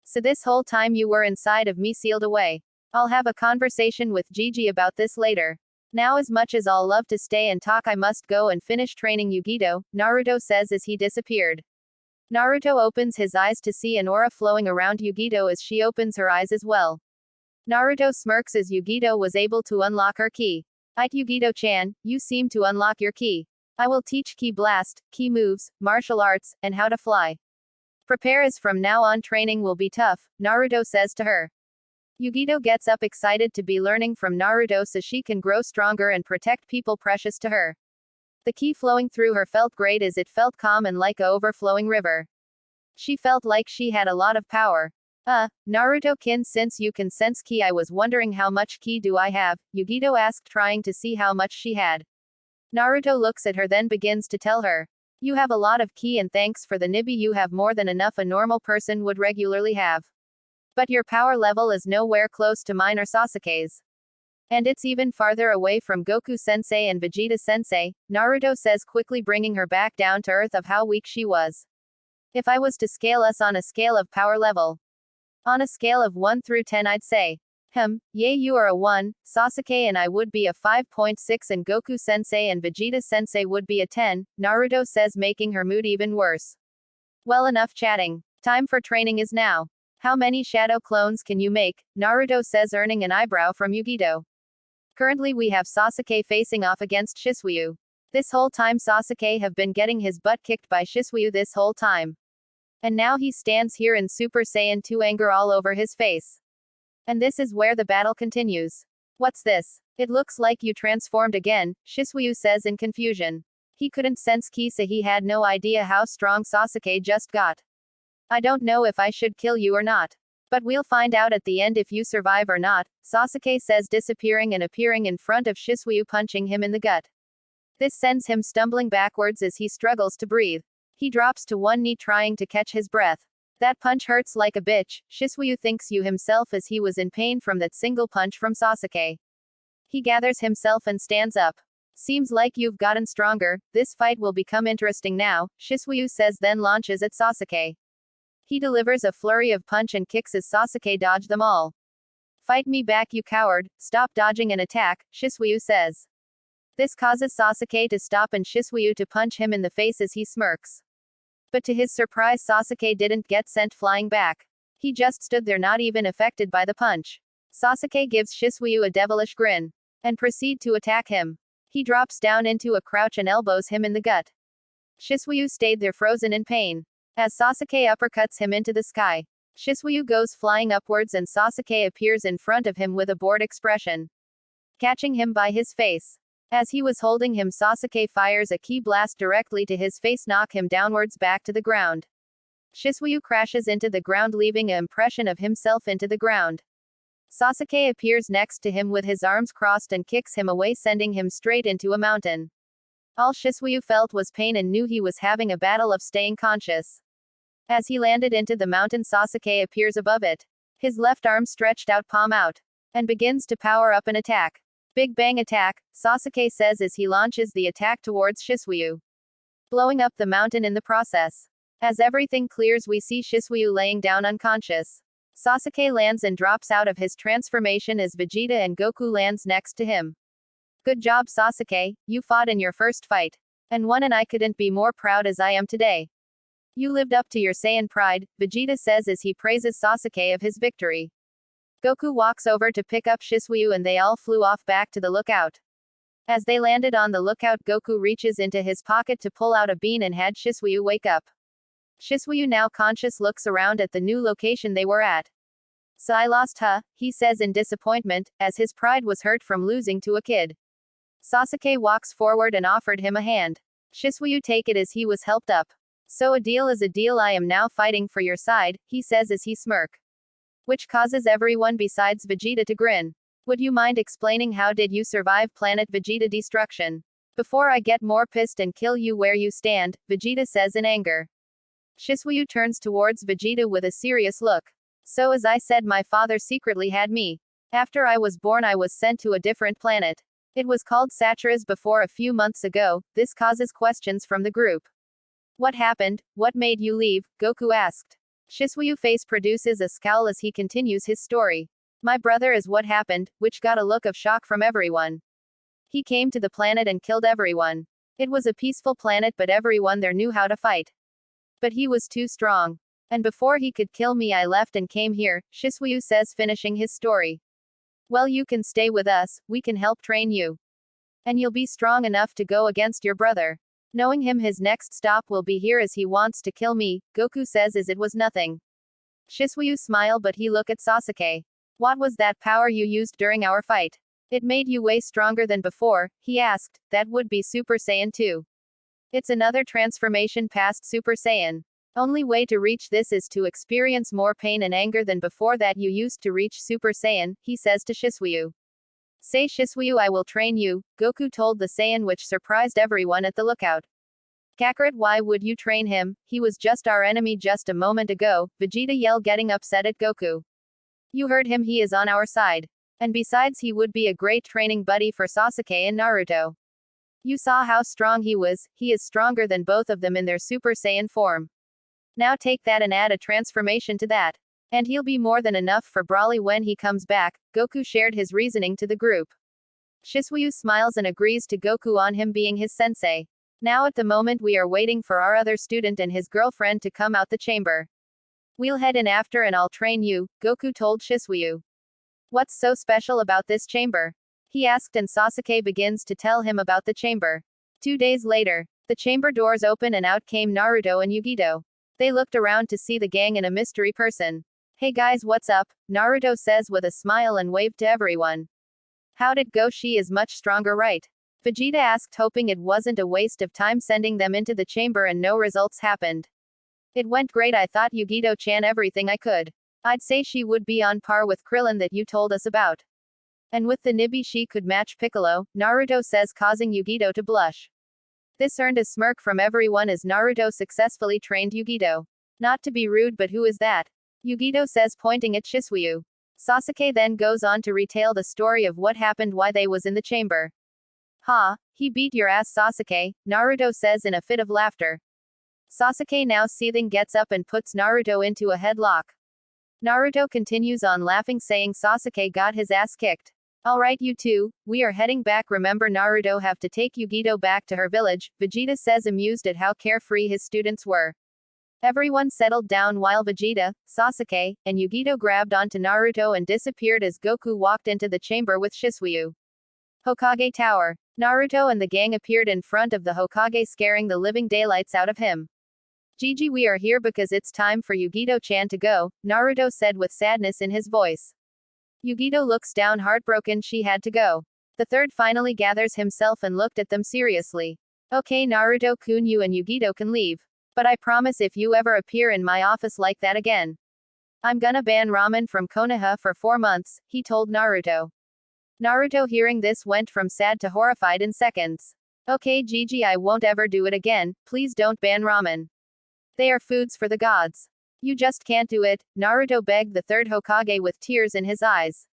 So this whole time you were inside of me sealed away. I'll have a conversation with Gigi about this later. Now as much as I'll love to stay and talk I must go and finish training Yugito, Naruto says as he disappeared. Naruto opens his eyes to see an aura flowing around Yugito as she opens her eyes as well. Naruto smirks as Yugito was able to unlock her ki. "It Yugito-chan, you seem to unlock your ki. I will teach ki blast, ki moves, martial arts, and how to fly. Prepare as from now on training will be tough," Naruto says to her. Yugito gets up excited to be learning from Naruto so she can grow stronger and protect people precious to her. The ki flowing through her felt great as it felt calm and like a overflowing river. She felt like she had a lot of power. Naruto-kin, since you can sense ki, I was wondering how much ki do I have, Yugito asked, trying to see how much she had. Naruto looks at her then begins to tell her. "You have a lot of ki and thanks for the nibi you have more than enough a normal person would regularly have. But your power level is nowhere close to mine or Sasuke's. And it's even farther away from Goku-sensei and Vegeta-sensei," Naruto says, quickly bringing her back down to earth of how weak she was. "If I was to scale us on a scale of power level. On a scale of 1 through 10 I'd say. Yeah, you are a 1, Sasuke, and I would be a 5.6 and Goku-sensei and Vegeta-sensei would be a 10, Naruto says, making her mood even worse. "Well, enough chatting. Time for training is now. How many shadow clones can you make?" Naruto says, earning an eyebrow from Yugito. "Currently we have Sasuke facing off against Shisui. This whole time Sasuke have been getting his butt kicked by Shisui this whole time. And now he stands here in Super Saiyan 2, anger all over his face. And this is where the battle continues. What's this? It looks like you transformed again," Shisui says in confusion. He couldn't sense ki, so he had no idea how strong Sasuke just got. "I don't know if I should kill you or not. But we'll find out at the end if you survive or not," Sasuke says, disappearing and appearing in front of Shisui, punching him in the gut. This sends him stumbling backwards as he struggles to breathe. He drops to one knee trying to catch his breath. "That punch hurts like a bitch," Shisui thinks you himself as he was in pain from that single punch from Sasuke. He gathers himself and stands up. "Seems like you've gotten stronger, this fight will become interesting now," Shisui says, then launches at Sasuke. He delivers a flurry of punch and kicks as Sasuke dodge them all. "Fight me back, you coward, stop dodging an attack," Shisui says. This causes Sasuke to stop and Shisui to punch him in the face as he smirks. But to his surprise, Sasuke didn't get sent flying back. He just stood there, not even affected by the punch. Sasuke gives Shisui a devilish grin. And proceed to attack him. He drops down into a crouch and elbows him in the gut. Shisui stayed there frozen in pain. As Sasuke uppercuts him into the sky. Shisui goes flying upwards and Sasuke appears in front of him with a bored expression. Catching him by his face. As he was holding him, Sasuke fires a ki blast directly to his face, knock him downwards back to the ground. Shisui crashes into the ground, leaving an impression of himself into the ground. Sasuke appears next to him with his arms crossed and kicks him away, sending him straight into a mountain. All Shisui felt was pain and knew he was having a battle of staying conscious. As he landed into the mountain, Sasuke appears above it. His left arm stretched out, palm out. And begins to power up an attack. "Big bang attack," Sasuke says as he launches the attack towards Shisui. Blowing up the mountain in the process. As everything clears, we see Shisui laying down unconscious. Sasuke lands and drops out of his transformation as Vegeta and Goku lands next to him. "Good job, Sasuke, you fought in your first fight. And won, and I couldn't be more proud as I am today. You lived up to your Saiyan pride," Vegeta says as he praises Sasuke of his victory. Goku walks over to pick up Shisui and they all flew off back to the lookout. As they landed on the lookout, Goku reaches into his pocket to pull out a bean and had Shisui wake up. Shisui, now conscious, looks around at the new location they were at. "So I lost, huh?" he says in disappointment, as his pride was hurt from losing to a kid. Sasuke walks forward and offered him a hand. Shisui take it as he was helped up. "So a deal is a deal, I am now fighting for your side," he says as he smirk. Which causes everyone besides Vegeta to grin. "Would you mind explaining how did you survive planet Vegeta destruction? Before I get more pissed and kill you where you stand," Vegeta says in anger. Shisui turns towards Vegeta with a serious look. "So as I said, my father secretly had me. After I was born, I was sent to a different planet. It was called Satura's before a few months ago." This causes questions from the group. "What happened? What made you leave?" Goku asked. Shisui's face produces a scowl as he continues his story. "My brother is what happened," which got a look of shock from everyone. "He came to the planet and killed everyone. It was a peaceful planet, but everyone there knew how to fight. But he was too strong. And before he could kill me, I left and came here, Shisui says, finishing his story. Well, you can stay with us, we can help train you. And you'll be strong enough to go against your brother. Knowing him, his next stop will be here as he wants to kill me, Goku says as it was nothing. Shisui smiled, but he looked at Sasuke. What was that power you used during our fight? It made you way stronger than before, he asked. That would be Super Saiyan 2. It's another transformation past Super Saiyan. Only way to reach this is to experience more pain and anger than before that you used to reach Super Saiyan, he says to Shisui. Say Shisui, I will train you, Goku told the Saiyan, which surprised everyone at the lookout. Kakarot, why would you train him? He was just our enemy just a moment ago, Vegeta yelled, getting upset at Goku. You heard him, he is on our side. And besides, he would be a great training buddy for Sasuke and Naruto. You saw how strong he was, he is stronger than both of them in their Super Saiyan form. Now take that and add a transformation to that. And he'll be more than enough for Broly when he comes back, Goku shared his reasoning to the group. Shisui smiles and agrees to Goku on him being his sensei. Now at the moment we are waiting for our other student and his girlfriend to come out the chamber. We'll head in after and I'll train you, Goku told Shisui. What's so special about this chamber? He asked, and Sasuke begins to tell him about the chamber. 2 days later, the chamber doors open and out came Naruto and Yugito. They looked around to see the gang and a mystery person. Hey guys, what's up? Naruto says with a smile and waved to everyone. How'd it go? She is much stronger, right? Vegeta asked, hoping it wasn't a waste of time sending them into the chamber and no results happened. It went great. I thought Yugito-chan everything I could. I'd say she would be on par with Krillin that you told us about. And with the Nibi she could match Piccolo, Naruto says, causing Yugito to blush. This earned a smirk from everyone as Naruto successfully trained Yugito. Not to be rude, but who is that? Yugito says, pointing at Shisui. Sasuke then goes on to retell the story of what happened while they was in the chamber. Ha, he beat your ass, Sasuke, Naruto says in a fit of laughter. Sasuke, now seething, gets up and puts Naruto into a headlock. Naruto continues on laughing, saying Sasuke got his ass kicked. Alright you two, we are heading back. Remember, Naruto have to take Yugito back to her village, Vegeta says, amused at how carefree his students were. Everyone settled down while Vegeta, Sasuke, and Yugito grabbed onto Naruto and disappeared as Goku walked into the chamber with Shisui. Hokage Tower. Naruto and the gang appeared in front of the Hokage, scaring the living daylights out of him. Gigi, we are here because it's time for Yugito-chan to go, Naruto said with sadness in his voice. Yugito looks down, heartbroken. She had to go. The third finally gathers himself and looked at them seriously. Okay, Naruto-kun, you and Yugito can leave. But I promise if you ever appear in my office like that again, I'm gonna ban ramen from Konoha for 4 months, he told Naruto. Naruto, hearing this, went from sad to horrified in seconds. Okay, Gigi, I won't ever do it again, please don't ban ramen. They are foods for the gods. You just can't do it, Naruto begged the third Hokage with tears in his eyes.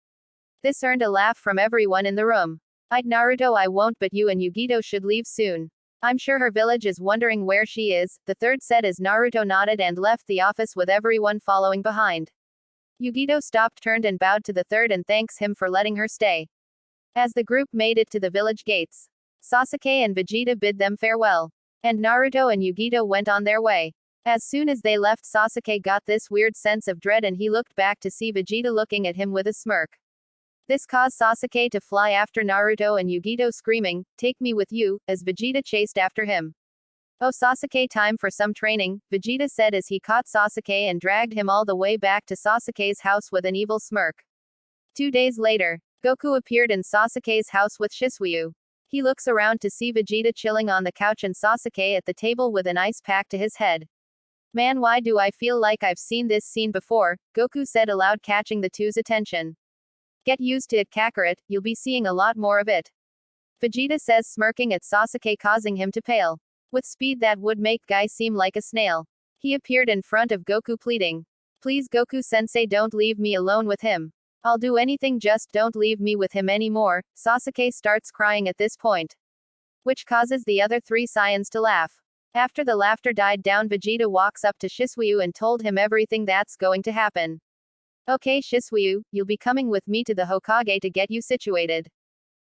This earned a laugh from everyone in the room. Naruto, I won't, but you and Yugito should leave soon. I'm sure her village is wondering where she is, the third said as Naruto nodded and left the office with everyone following behind. Yugito stopped, turned and bowed to the third and thanks him for letting her stay. As the group made it to the village gates, Sasuke and Vegeta bid them farewell. And Naruto and Yugito went on their way. As soon as they left, Sasuke got this weird sense of dread and he looked back to see Vegeta looking at him with a smirk. This caused Sasuke to fly after Naruto and Yugito, screaming, "Take me with you," as Vegeta chased after him. Oh Sasuke, time for some training, Vegeta said as he caught Sasuke and dragged him all the way back to Sasuke's house with an evil smirk. 2 days later, Goku appeared in Sasuke's house with Shisui. He looks around to see Vegeta chilling on the couch and Sasuke at the table with an ice pack to his head. Man, why do I feel like I've seen this scene before, Goku said aloud, catching the two's attention. Get used to it, Kakarot, you'll be seeing a lot more of it. Vegeta says, smirking at Sasuke, causing him to pale. With speed that would make Guy seem like a snail. He appeared in front of Goku pleading. Please Goku-sensei, don't leave me alone with him. I'll do anything, just don't leave me with him anymore. Sasuke starts crying at this point, which causes the other 3 Saiyans to laugh. After the laughter died down, Vegeta walks up to Shisui and told him everything that's going to happen. Okay Shisui, you'll be coming with me to the Hokage to get you situated.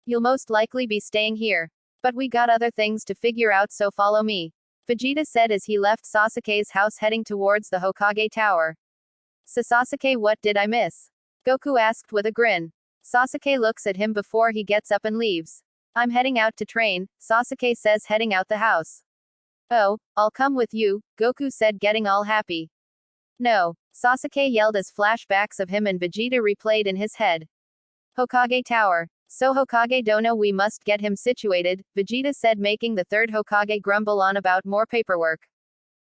You'll most likely be staying here. But we got other things to figure out, so follow me. Vegeta said as he left Sasuke's house heading towards the Hokage Tower. Sasuke, what did I miss? Goku asked with a grin. Sasuke looks at him before he gets up and leaves. I'm heading out to train, Sasuke says, heading out the house. Oh, I'll come with you, Goku said, getting all happy. No, Sasuke yelled as flashbacks of him and Vegeta replayed in his head. Hokage Tower. So Hokage Dono, we must get him situated, Vegeta said, making the third Hokage grumble on about more paperwork.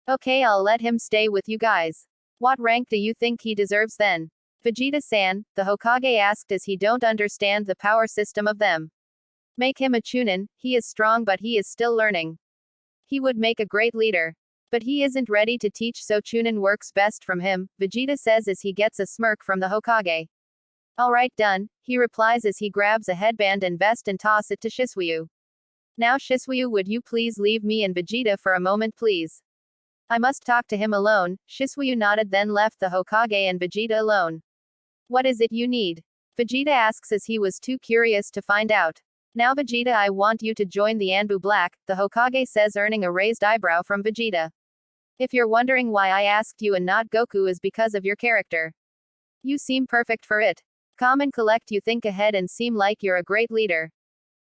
Okay, I'll let him stay with you guys. What rank do you think he deserves then? Vegeta-san, the Hokage asked as he don't understand the power system of them. Make him a Chunin, he is strong but he is still learning. He would make a great leader. But he isn't ready to teach, so Chunin works best from him, Vegeta says as he gets a smirk from the Hokage. Alright, done, he replies as he grabs a headband and vest and toss it to Shisuyu. Now Shisuyu, would you please leave me and Vegeta for a moment please? I must talk to him alone. Shisuyu nodded, then left the Hokage and Vegeta alone. What is it you need? Vegeta asks as he was too curious to find out. Now Vegeta, I want you to join the Anbu Black, the Hokage says, earning a raised eyebrow from Vegeta. If you're wondering why I asked you and not Goku, is because of your character. You seem perfect for it. Calm and collect, you think ahead and seem like you're a great leader.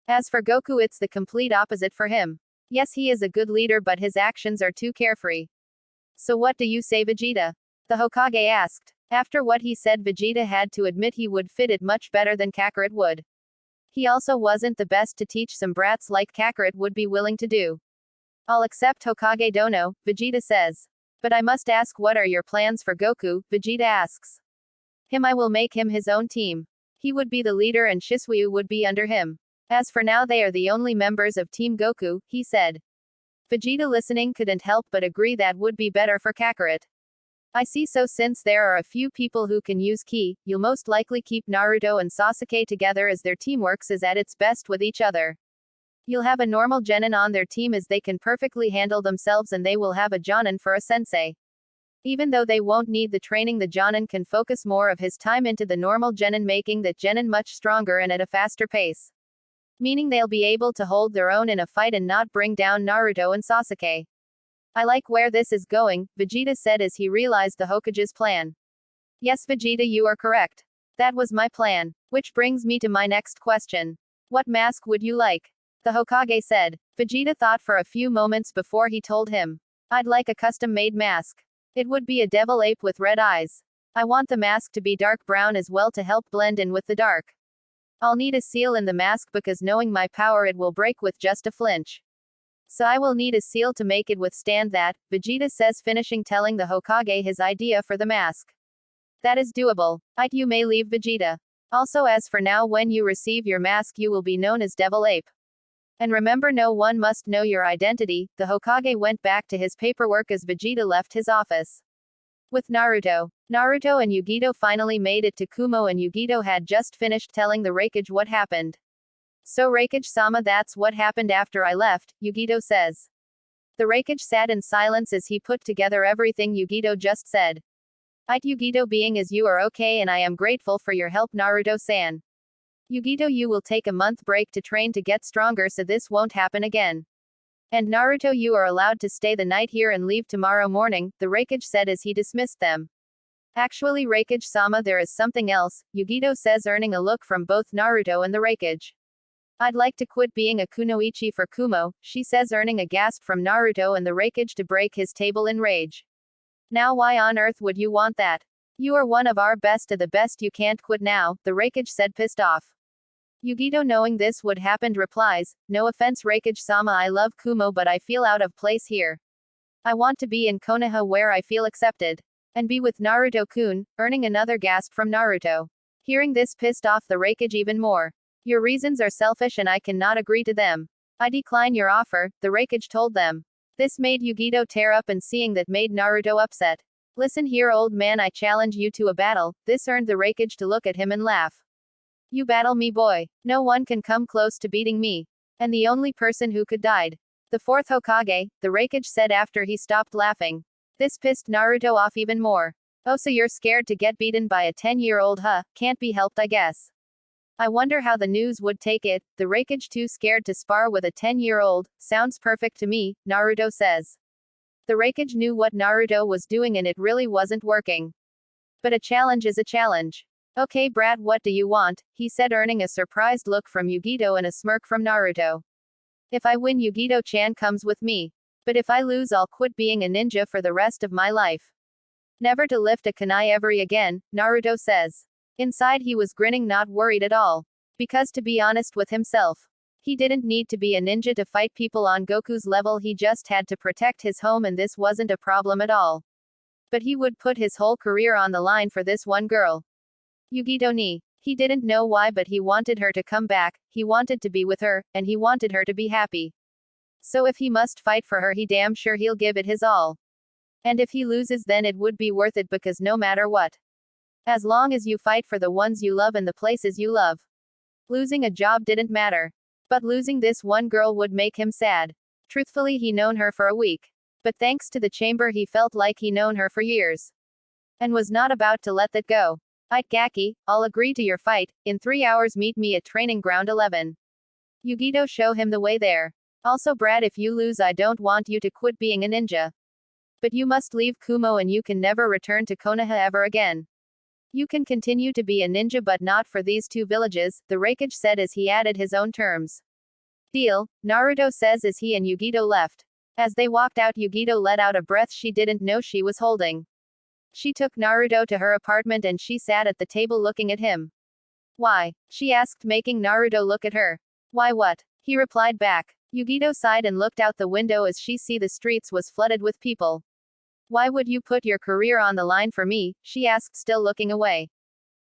As for Goku, it's the complete opposite for him. Yes, he is a good leader, but his actions are too carefree. So what do you say, Vegeta? The Hokage asked. After what he said, Vegeta had to admit he would fit it much better than Kakarot would. He also wasn't the best to teach some brats like Kakarot would be willing to do. I'll accept Hokage Dono, Vegeta says. But I must ask, what are your plans for Goku? Vegeta asks. Him, I will make him his own team. He would be the leader and Shisuyu would be under him. As for now, they are the only members of Team Goku, he said. Vegeta, listening, couldn't help but agree that would be better for Kakarot. I see, so since there are a few people who can use ki, you'll most likely keep Naruto and Sasuke together as their teamwork is at its best with each other. You'll have a normal genin on their team as they can perfectly handle themselves, and they will have a jonin for a sensei. Even though they won't need the training, the jonin can focus more of his time into the normal genin, making that genin much stronger and at a faster pace. Meaning they'll be able to hold their own in a fight and not bring down Naruto and Sasuke. I like where this is going, Vegeta said as he realized the Hokage's plan. Yes, Vegeta, you are correct. That was my plan. Which brings me to my next question. What mask would you like? The Hokage said. Vegeta thought for a few moments before he told him. I'd like a custom-made mask. It would be a devil ape with red eyes. I want the mask to be dark brown as well to help blend in with the dark. I'll need a seal in the mask because knowing my power, it will break with just a flinch. So I will need a seal to make it withstand that, Vegeta says, finishing telling the Hokage his idea for the mask. That is doable. You may leave, Vegeta. Also, as for now, when you receive your mask, you will be known as Devil Ape. And remember, no one must know your identity. The Hokage went back to his paperwork as Vegeta left his office. With Naruto and Yugito finally made it to Kumo, and Yugito had just finished telling the Raikage what happened. So Raikage-sama, that's what happened after I left, Yugito says. The Raikage sat in silence as he put together everything Yugito just said. Yugito, being as you are okay, and I am grateful for your help, Naruto-san. Yugito, you will take a month break to train to get stronger so this won't happen again. And Naruto, you are allowed to stay the night here and leave tomorrow morning, the Raikage said as he dismissed them. Actually, Raikage-sama, there is something else, Yugito says, earning a look from both Naruto and the Raikage. I'd like to quit being a kunoichi for Kumo, she says, earning a gasp from Naruto and the Raikage to break his table in rage. Now why on earth would you want that? You are one of our best of the best, you can't quit now, the Raikage said, pissed off. Yugito, knowing this would happen, replies, no offense Raikage-sama, I love Kumo but I feel out of place here. I want to be in Konoha where I feel accepted. And be with Naruto-kun, earning another gasp from Naruto. Hearing this pissed off the Raikage even more. Your reasons are selfish and I cannot agree to them. I decline your offer, the Raikage told them. This made Yugito tear up, and seeing that made Naruto upset. Listen here, old man, I challenge you to a battle. This earned the Raikage to look at him and laugh. You battle me, boy. No one can come close to beating me. And the only person who could died. The fourth Hokage, the Raikage said after he stopped laughing. This pissed Naruto off even more. Oh, so you're scared to get beaten by a 10-year-old, huh? Can't be helped, I guess. I wonder how the news would take it. The Raikage too scared to spar with a 10-year-old. Sounds perfect to me, Naruto says. The Raikage knew what Naruto was doing and it really wasn't working. But a challenge is a challenge. Okay brat, what do you want? He said, earning a surprised look from Yugito and a smirk from Naruto. If I win, Yugito-chan comes with me. But if I lose, I'll quit being a ninja for the rest of my life. Never to lift a kunai ever again, Naruto says. Inside he was grinning, not worried at all. Because to be honest with himself, he didn't need to be a ninja to fight people on Goku's level, he just had to protect his home and this wasn't a problem at all. But he would put his whole career on the line for this one girl. Yugito ni. He didn't know why, but he wanted her to come back, he wanted to be with her, and he wanted her to be happy. So if he must fight for her, he damn sure he'll give it his all. And if he loses, then it would be worth it, because no matter what, as long as you fight for the ones you love and the places you love, losing a job didn't matter. But losing this one girl would make him sad. Truthfully, he known her for a week. But thanks to the chamber, he felt like he known her for years. And was not about to let that go. Itagaki, I'll agree to your fight. In 3 hours, meet me at training ground 11. Yugito show him the way there. Also Brad, if you lose, I don't want you to quit being a ninja. But you must leave Kumo and you can never return to Konoha ever again. You can continue to be a ninja but not for these 2 villages, the Raikage said as he added his own terms. Deal, Naruto says as he and Yugito left. As they walked out, Yugito let out a breath she didn't know she was holding. She took Naruto to her apartment and she sat at the table looking at him. Why? She asked, making Naruto look at her. Why what? He replied back. Yugito sighed and looked out the window as she see the streets was flooded with people. Why would you put your career on the line for me? She asked, still looking away.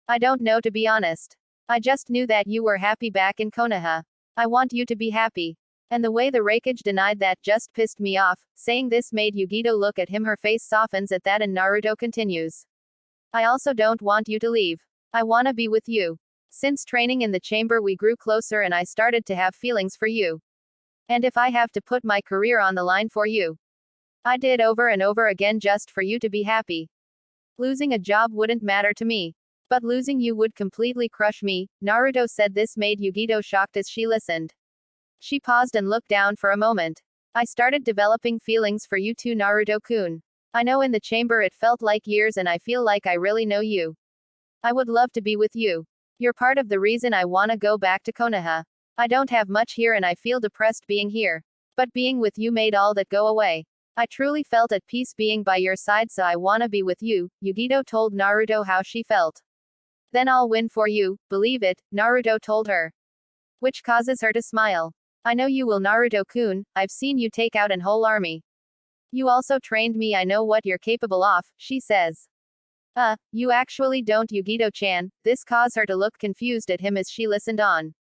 I don't know, to be honest. I just knew that you were happy back in Konoha. I want you to be happy. And the way the Raikage denied that just pissed me off. Saying this made Yugito look at him, her face softens at that and Naruto continues. I also don't want you to leave. I wanna be with you. Since training in the chamber we grew closer and I started to have feelings for you. And if I have to put my career on the line for you, I did over and over again just for you to be happy. Losing a job wouldn't matter to me. But losing you would completely crush me. Naruto said. This made Yugito shocked as she listened. She paused and looked down for a moment. I started developing feelings for you too, Naruto-kun. I know in the chamber it felt like years and I feel like I really know you. I would love to be with you. You're part of the reason I wanna go back to Konoha. I don't have much here and I feel depressed being here. But being with you made all that go away. I truly felt at peace being by your side, so I wanna be with you, Yugito told Naruto how she felt. Then I'll win for you, believe it, Naruto told her. Which causes her to smile. I know you will, Naruto-kun, I've seen you take out an whole army. You also trained me, I know what you're capable of, she says. You actually don't, Yugito-chan. This caused her to look confused at him as she listened on.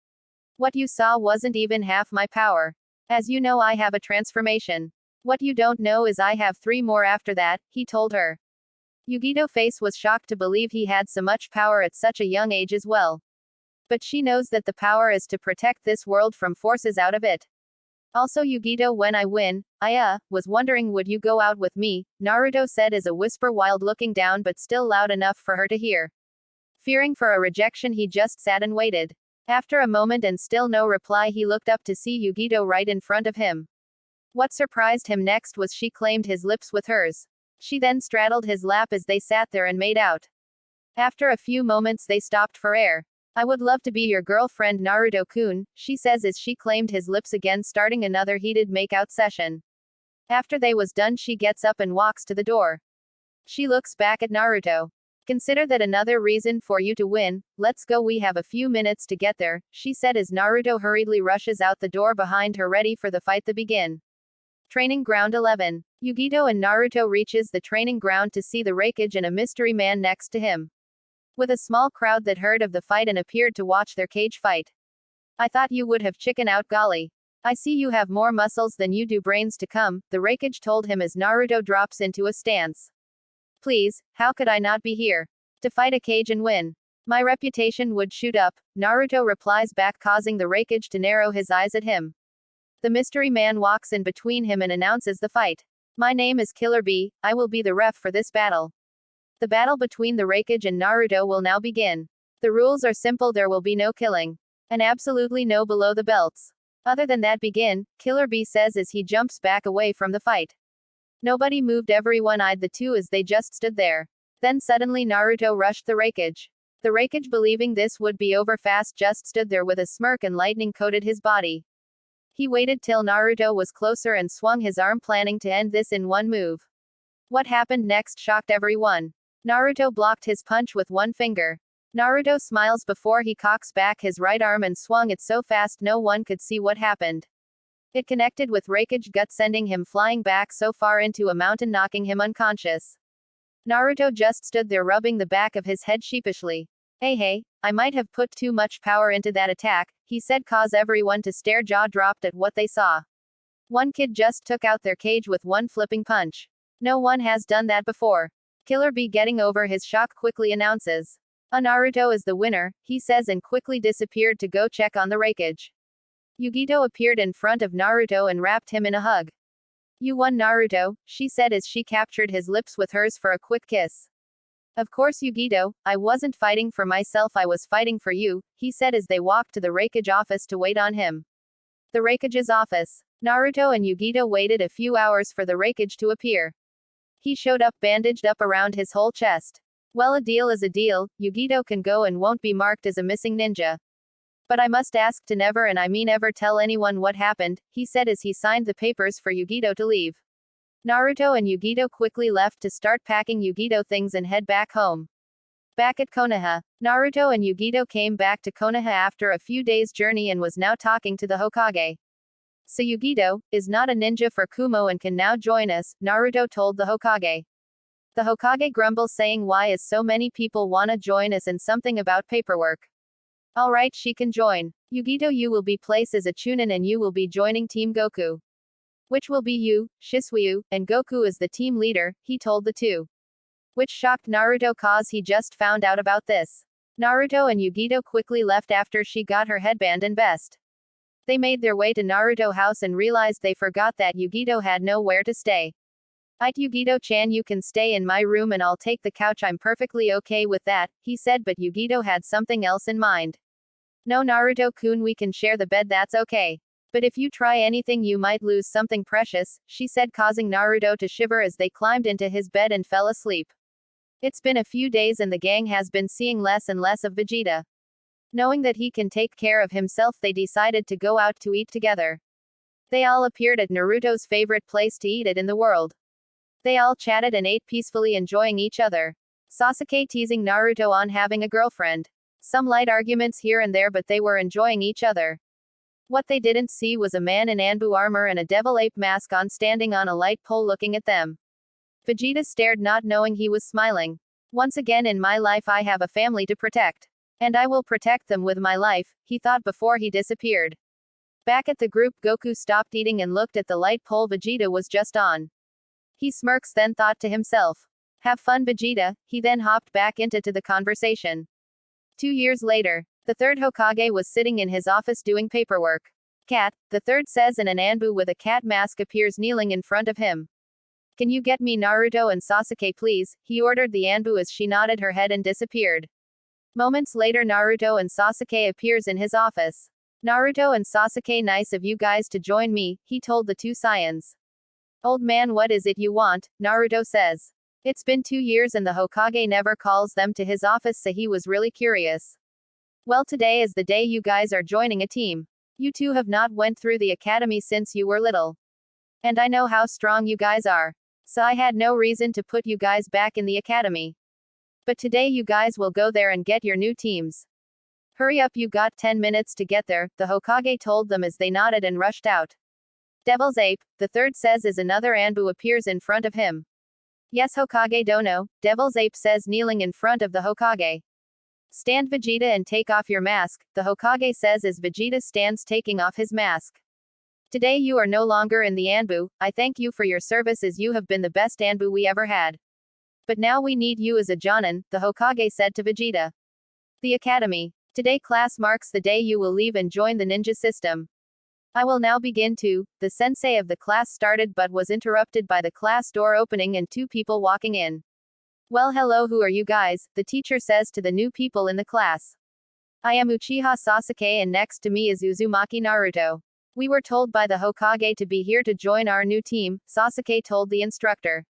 What you saw wasn't even half my power. As you know, I have a transformation. What you don't know is I have 3 more after that, he told her. Yugito's face was shocked to believe he had so much power at such a young age as well. But she knows that the power is to protect this world from forces out of it. Also Yugito, when I win, I was wondering would you go out with me, Naruto said as a whisper while looking down but still loud enough for her to hear. Fearing for a rejection, he just sat and waited. After a moment and still no reply, he looked up to see Yugito right in front of him. What surprised him next was she claimed his lips with hers. She then straddled his lap as they sat there and made out. After a few moments they stopped for air. I would love to be your girlfriend, Naruto-kun, she says as she claimed his lips again, starting another heated makeout session. After they was done, she gets up and walks to the door. She looks back at Naruto. Consider that another reason for you to win. Let's go, we have a few minutes to get there, she said as Naruto hurriedly rushes out the door behind her, ready for the fight to begin. Training ground 11. Yugito and Naruto reaches the training ground to see the Raikage and a mystery man next to him. With a small crowd that heard of the fight and appeared to watch their cage fight. I thought you would have chicken out, golly. I see you have more muscles than you do brains to come, the Raikage told him as Naruto drops into a stance. Please, how could I not be here? To fight a cage and win. My reputation would shoot up, Naruto replies back, causing the Raikage to narrow his eyes at him. The mystery man walks in between him and announces the fight. My name is Killer Bee, I will be the ref for this battle. The battle between the Raikage and Naruto will now begin. The rules are simple, there will be no killing. And absolutely no below the belts. Other than that begin, Killer B says as he jumps back away from the fight. Nobody moved, everyone eyed the two as they just stood there. Then suddenly Naruto rushed the Raikage. The Raikage, believing this would be over fast, just stood there with a smirk and lightning coated his body. He waited till Naruto was closer and swung his arm, planning to end this in one move. What happened next shocked everyone. Naruto blocked his punch with one finger. Naruto smiles before he cocks back his right arm and swung it so fast no one could see what happened. It connected with Raikage gut, sending him flying back so far into a mountain, knocking him unconscious. Naruto just stood there rubbing the back of his head sheepishly. Hey, I might have put too much power into that attack, he said, cause everyone to stare jaw-dropped at what they saw. One kid just took out their cage with one flipping punch. No one has done that before. Killer B, getting over his shock, quickly announces. Naruto is the winner, he says, and quickly disappeared to go check on the Raikage. Yugito appeared in front of Naruto and wrapped him in a hug. You won, Naruto, she said as she captured his lips with hers for a quick kiss. Of course, Yugito, I wasn't fighting for myself, I was fighting for you, he said as they walked to the Raikage office to wait on him. The Raikage's office. Naruto and Yugito waited a few hours for the Raikage to appear. He showed up bandaged up around his whole chest. Well, a deal is a deal, Yugito can go and won't be marked as a missing ninja. But I must ask to never, and I mean ever, tell anyone what happened, he said as he signed the papers for Yugito to leave. Naruto and Yugito quickly left to start packing Yugito things and head back home. Back at Konoha, Naruto and Yugito came back to Konoha after a few days' journey and was now talking to the Hokage. So Yugito is not a ninja for Kumo and can now join us, Naruto told the Hokage. The Hokage grumbles, saying why is so many people wanna join us and something about paperwork. Alright, she can join. Yugito, you will be placed as a Chunin and you will be joining Team Goku. Which will be you, Shisuyu, and Goku is the team leader, he told the two. Which shocked Naruto cause he just found out about this. Naruto and Yugito quickly left after she got her headband and vest. They made their way to Naruto house and realized they forgot that Yugito had nowhere to stay. Yugito-chan, you can stay in my room and I'll take the couch, I'm perfectly okay with that, he said, but Yugito had something else in mind. No, Naruto-kun, we can share the bed, that's okay. But if you try anything you might lose something precious, she said, causing Naruto to shiver as they climbed into his bed and fell asleep. It's been a few days and the gang has been seeing less and less of Vegeta. Knowing that he can take care of himself, they decided to go out to eat together. They all appeared at Naruto's favorite place to eat it in the world. They all chatted and ate peacefully, enjoying each other. Sasuke teasing Naruto on having a girlfriend. Some light arguments here and there, but they were enjoying each other. What they didn't see was a man in Anbu armor and a devil ape mask on, standing on a light pole looking at them. Vegeta stared, not knowing he was smiling. Once again in my life I have a family to protect. And I will protect them with my life, he thought before he disappeared. Back at the group, Goku stopped eating and looked at the light pole Vegeta was just on. He smirks, then thought to himself. Have fun, Vegeta, he then hopped back into the conversation. 2 years later, the third Hokage was sitting in his office doing paperwork. Cat, the third says, and an Anbu with a cat mask appears kneeling in front of him. Can you get me Naruto and Sasuke please, he ordered the Anbu as she nodded her head and disappeared. Moments later, Naruto and Sasuke appears in his office. Naruto and Sasuke, nice of you guys to join me, he told the two Saiyans. Old man, what is it you want, Naruto says. It's been 2 years and the Hokage never calls them to his office, so he was really curious. Well, today is the day you guys are joining a team. You two have not went through the academy since you were little. And I know how strong you guys are. So I had no reason to put you guys back in the academy. But today you guys will go there and get your new teams. Hurry up, you got 10 minutes to get there, the Hokage told them as they nodded and rushed out. Devil's Ape, the third says as another Anbu appears in front of him. Yes, Hokage Dono, Devil's Ape says, kneeling in front of the Hokage. Stand, Vegeta, and take off your mask, the Hokage says as Vegeta stands taking off his mask. Today you are no longer in the Anbu, I thank you for your service as you have been the best Anbu we ever had. But now we need you as a Jonin, the Hokage said to Vegeta. The Academy. Today class marks the day you will leave and join the ninja system. I will now begin to, the sensei of the class started but was interrupted by the class door opening and two people walking in. Well, hello, who are you guys? The teacher says to the new people in the class. I am Uchiha Sasuke and next to me is Uzumaki Naruto. We were told by the Hokage to be here to join our new team, Sasuke told the instructor.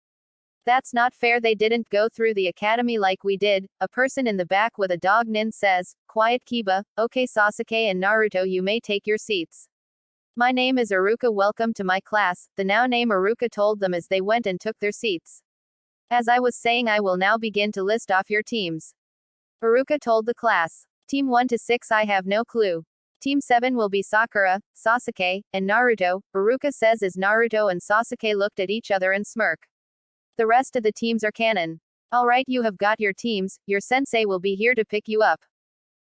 That's not fair, they didn't go through the academy like we did, a person in the back with a dog nin says. Quiet Kiba, okay Sasuke and Naruto, you may take your seats. My name is Iruka, welcome to my class, the now name Iruka told them as they went and took their seats. As I was saying, I will now begin to list off your teams. Iruka told the class. Team 1 to 6 I have no clue. Team 7 will be Sakura, Sasuke, and Naruto, Iruka says as Naruto and Sasuke looked at each other and smirk. The rest of the teams are canon. Alright, you have got your teams, your sensei will be here to pick you up.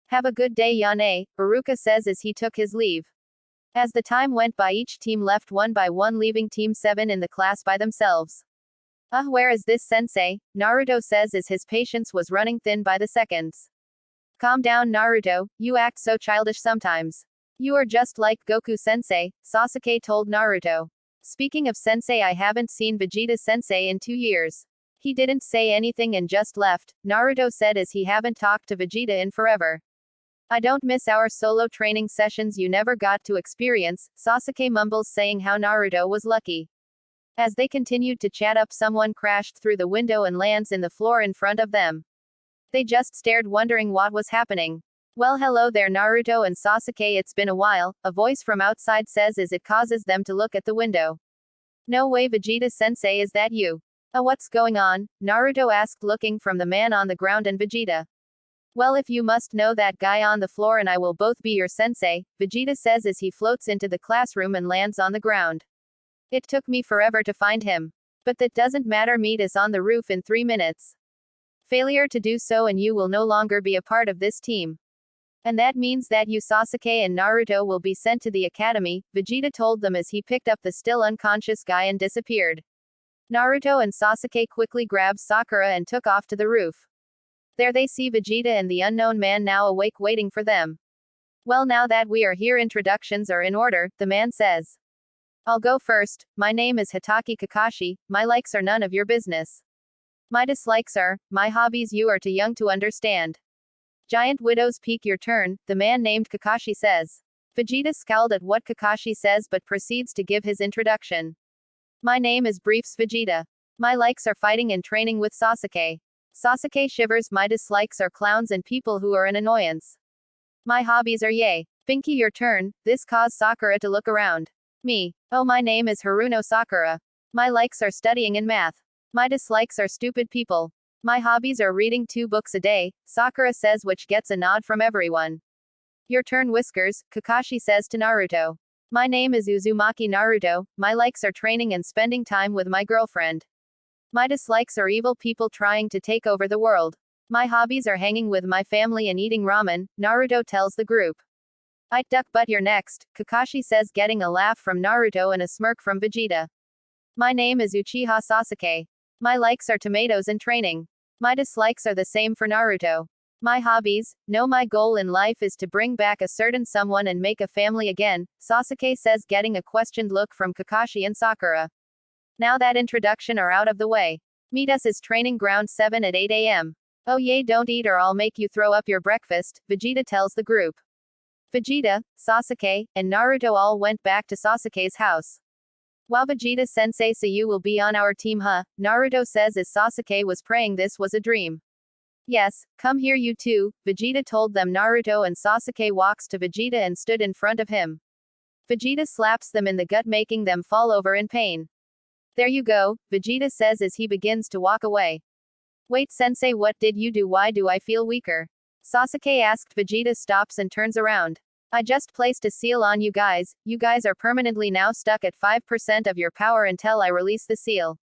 Have a good day Yane, Iruka says as he took his leave. As the time went by, each team left one by one, leaving Team 7 in the class by themselves. Where is this sensei? Naruto says as his patience was running thin by the seconds. Calm down Naruto, you act so childish sometimes. You are just like Goku sensei, Sasuke told Naruto. Speaking of sensei, I haven't seen Vegeta sensei in 2 years. He didn't say anything and just left, Naruto said as he haven't talked to Vegeta in forever. I don't miss our solo training sessions you never got to experience, Sasuke mumbles, saying how Naruto was lucky. As they continued to chat up, someone crashed through the window and lands in the floor in front of them. They just stared, wondering what was happening. Well, hello there Naruto and Sasuke, it's been a while, a voice from outside says as it causes them to look at the window. No way Vegeta sensei, is that you? What's going on? Naruto asked, looking from the man on the ground and Vegeta. Well, if you must know that guy on the floor and I will both be your sensei, Vegeta says as he floats into the classroom and lands on the ground. It took me forever to find him. But that doesn't matter, meet us on the roof in 3 minutes. Failure to do so and you will no longer be a part of this team. And that means that you Sasuke and Naruto will be sent to the academy, Vegeta told them as he picked up the still unconscious guy and disappeared. Naruto and Sasuke quickly grabbed Sakura and took off to the roof. There they see Vegeta and the unknown man now awake waiting for them. Well, now that we are here, introductions are in order, the man says. I'll go first. My name is Hitaki Kakashi, my likes are none of your business. My dislikes are, my hobbies you are too young to understand. Giant Widow's Peak, your turn, the man named Kakashi says. Vegeta scowled at what Kakashi says but proceeds to give his introduction. My name is Briefs Vegeta. My likes are fighting and training with Sasuke. Sasuke shivers, my dislikes are clowns and people who are an annoyance. My hobbies are yay. Pinky, your turn, this caused Sakura to look around. Me. Oh, my name is Haruno Sakura. My likes are studying and math. My dislikes are stupid people. My hobbies are reading 2 books a day, Sakura says, which gets a nod from everyone. Your turn Whiskers, Kakashi says to Naruto. My name is Uzumaki Naruto, my likes are training and spending time with my girlfriend. My dislikes are evil people trying to take over the world. My hobbies are hanging with my family and eating ramen, Naruto tells the group. I'd duck, but you're next, Kakashi says, getting a laugh from Naruto and a smirk from Vegeta. My name is Uchiha Sasuke. My likes are tomatoes and training. My dislikes are the same for Naruto. My hobbies, no, my goal in life is to bring back a certain someone and make a family again, Sasuke says, getting a questioned look from Kakashi and Sakura. Now that introduction are out of the way. Meet us as training ground 7 at 8 a.m. Oh yay, don't eat or I'll make you throw up your breakfast, Vegeta tells the group. Vegeta, Sasuke, and Naruto all went back to Sasuke's house. Wow, Vegeta sensei, so you will be on our team, huh? Naruto says as Sasuke was praying this was a dream. Yes, come here you two, Vegeta told them. Naruto and Sasuke walks to Vegeta and stood in front of him. Vegeta slaps them in the gut, making them fall over in pain. There you go, Vegeta says as he begins to walk away. Wait sensei, what did you do? Why do I feel weaker? Sasuke asked. Vegeta stops and turns around. I just placed a seal on you guys are permanently now stuck at 5% of your power until I release the seal.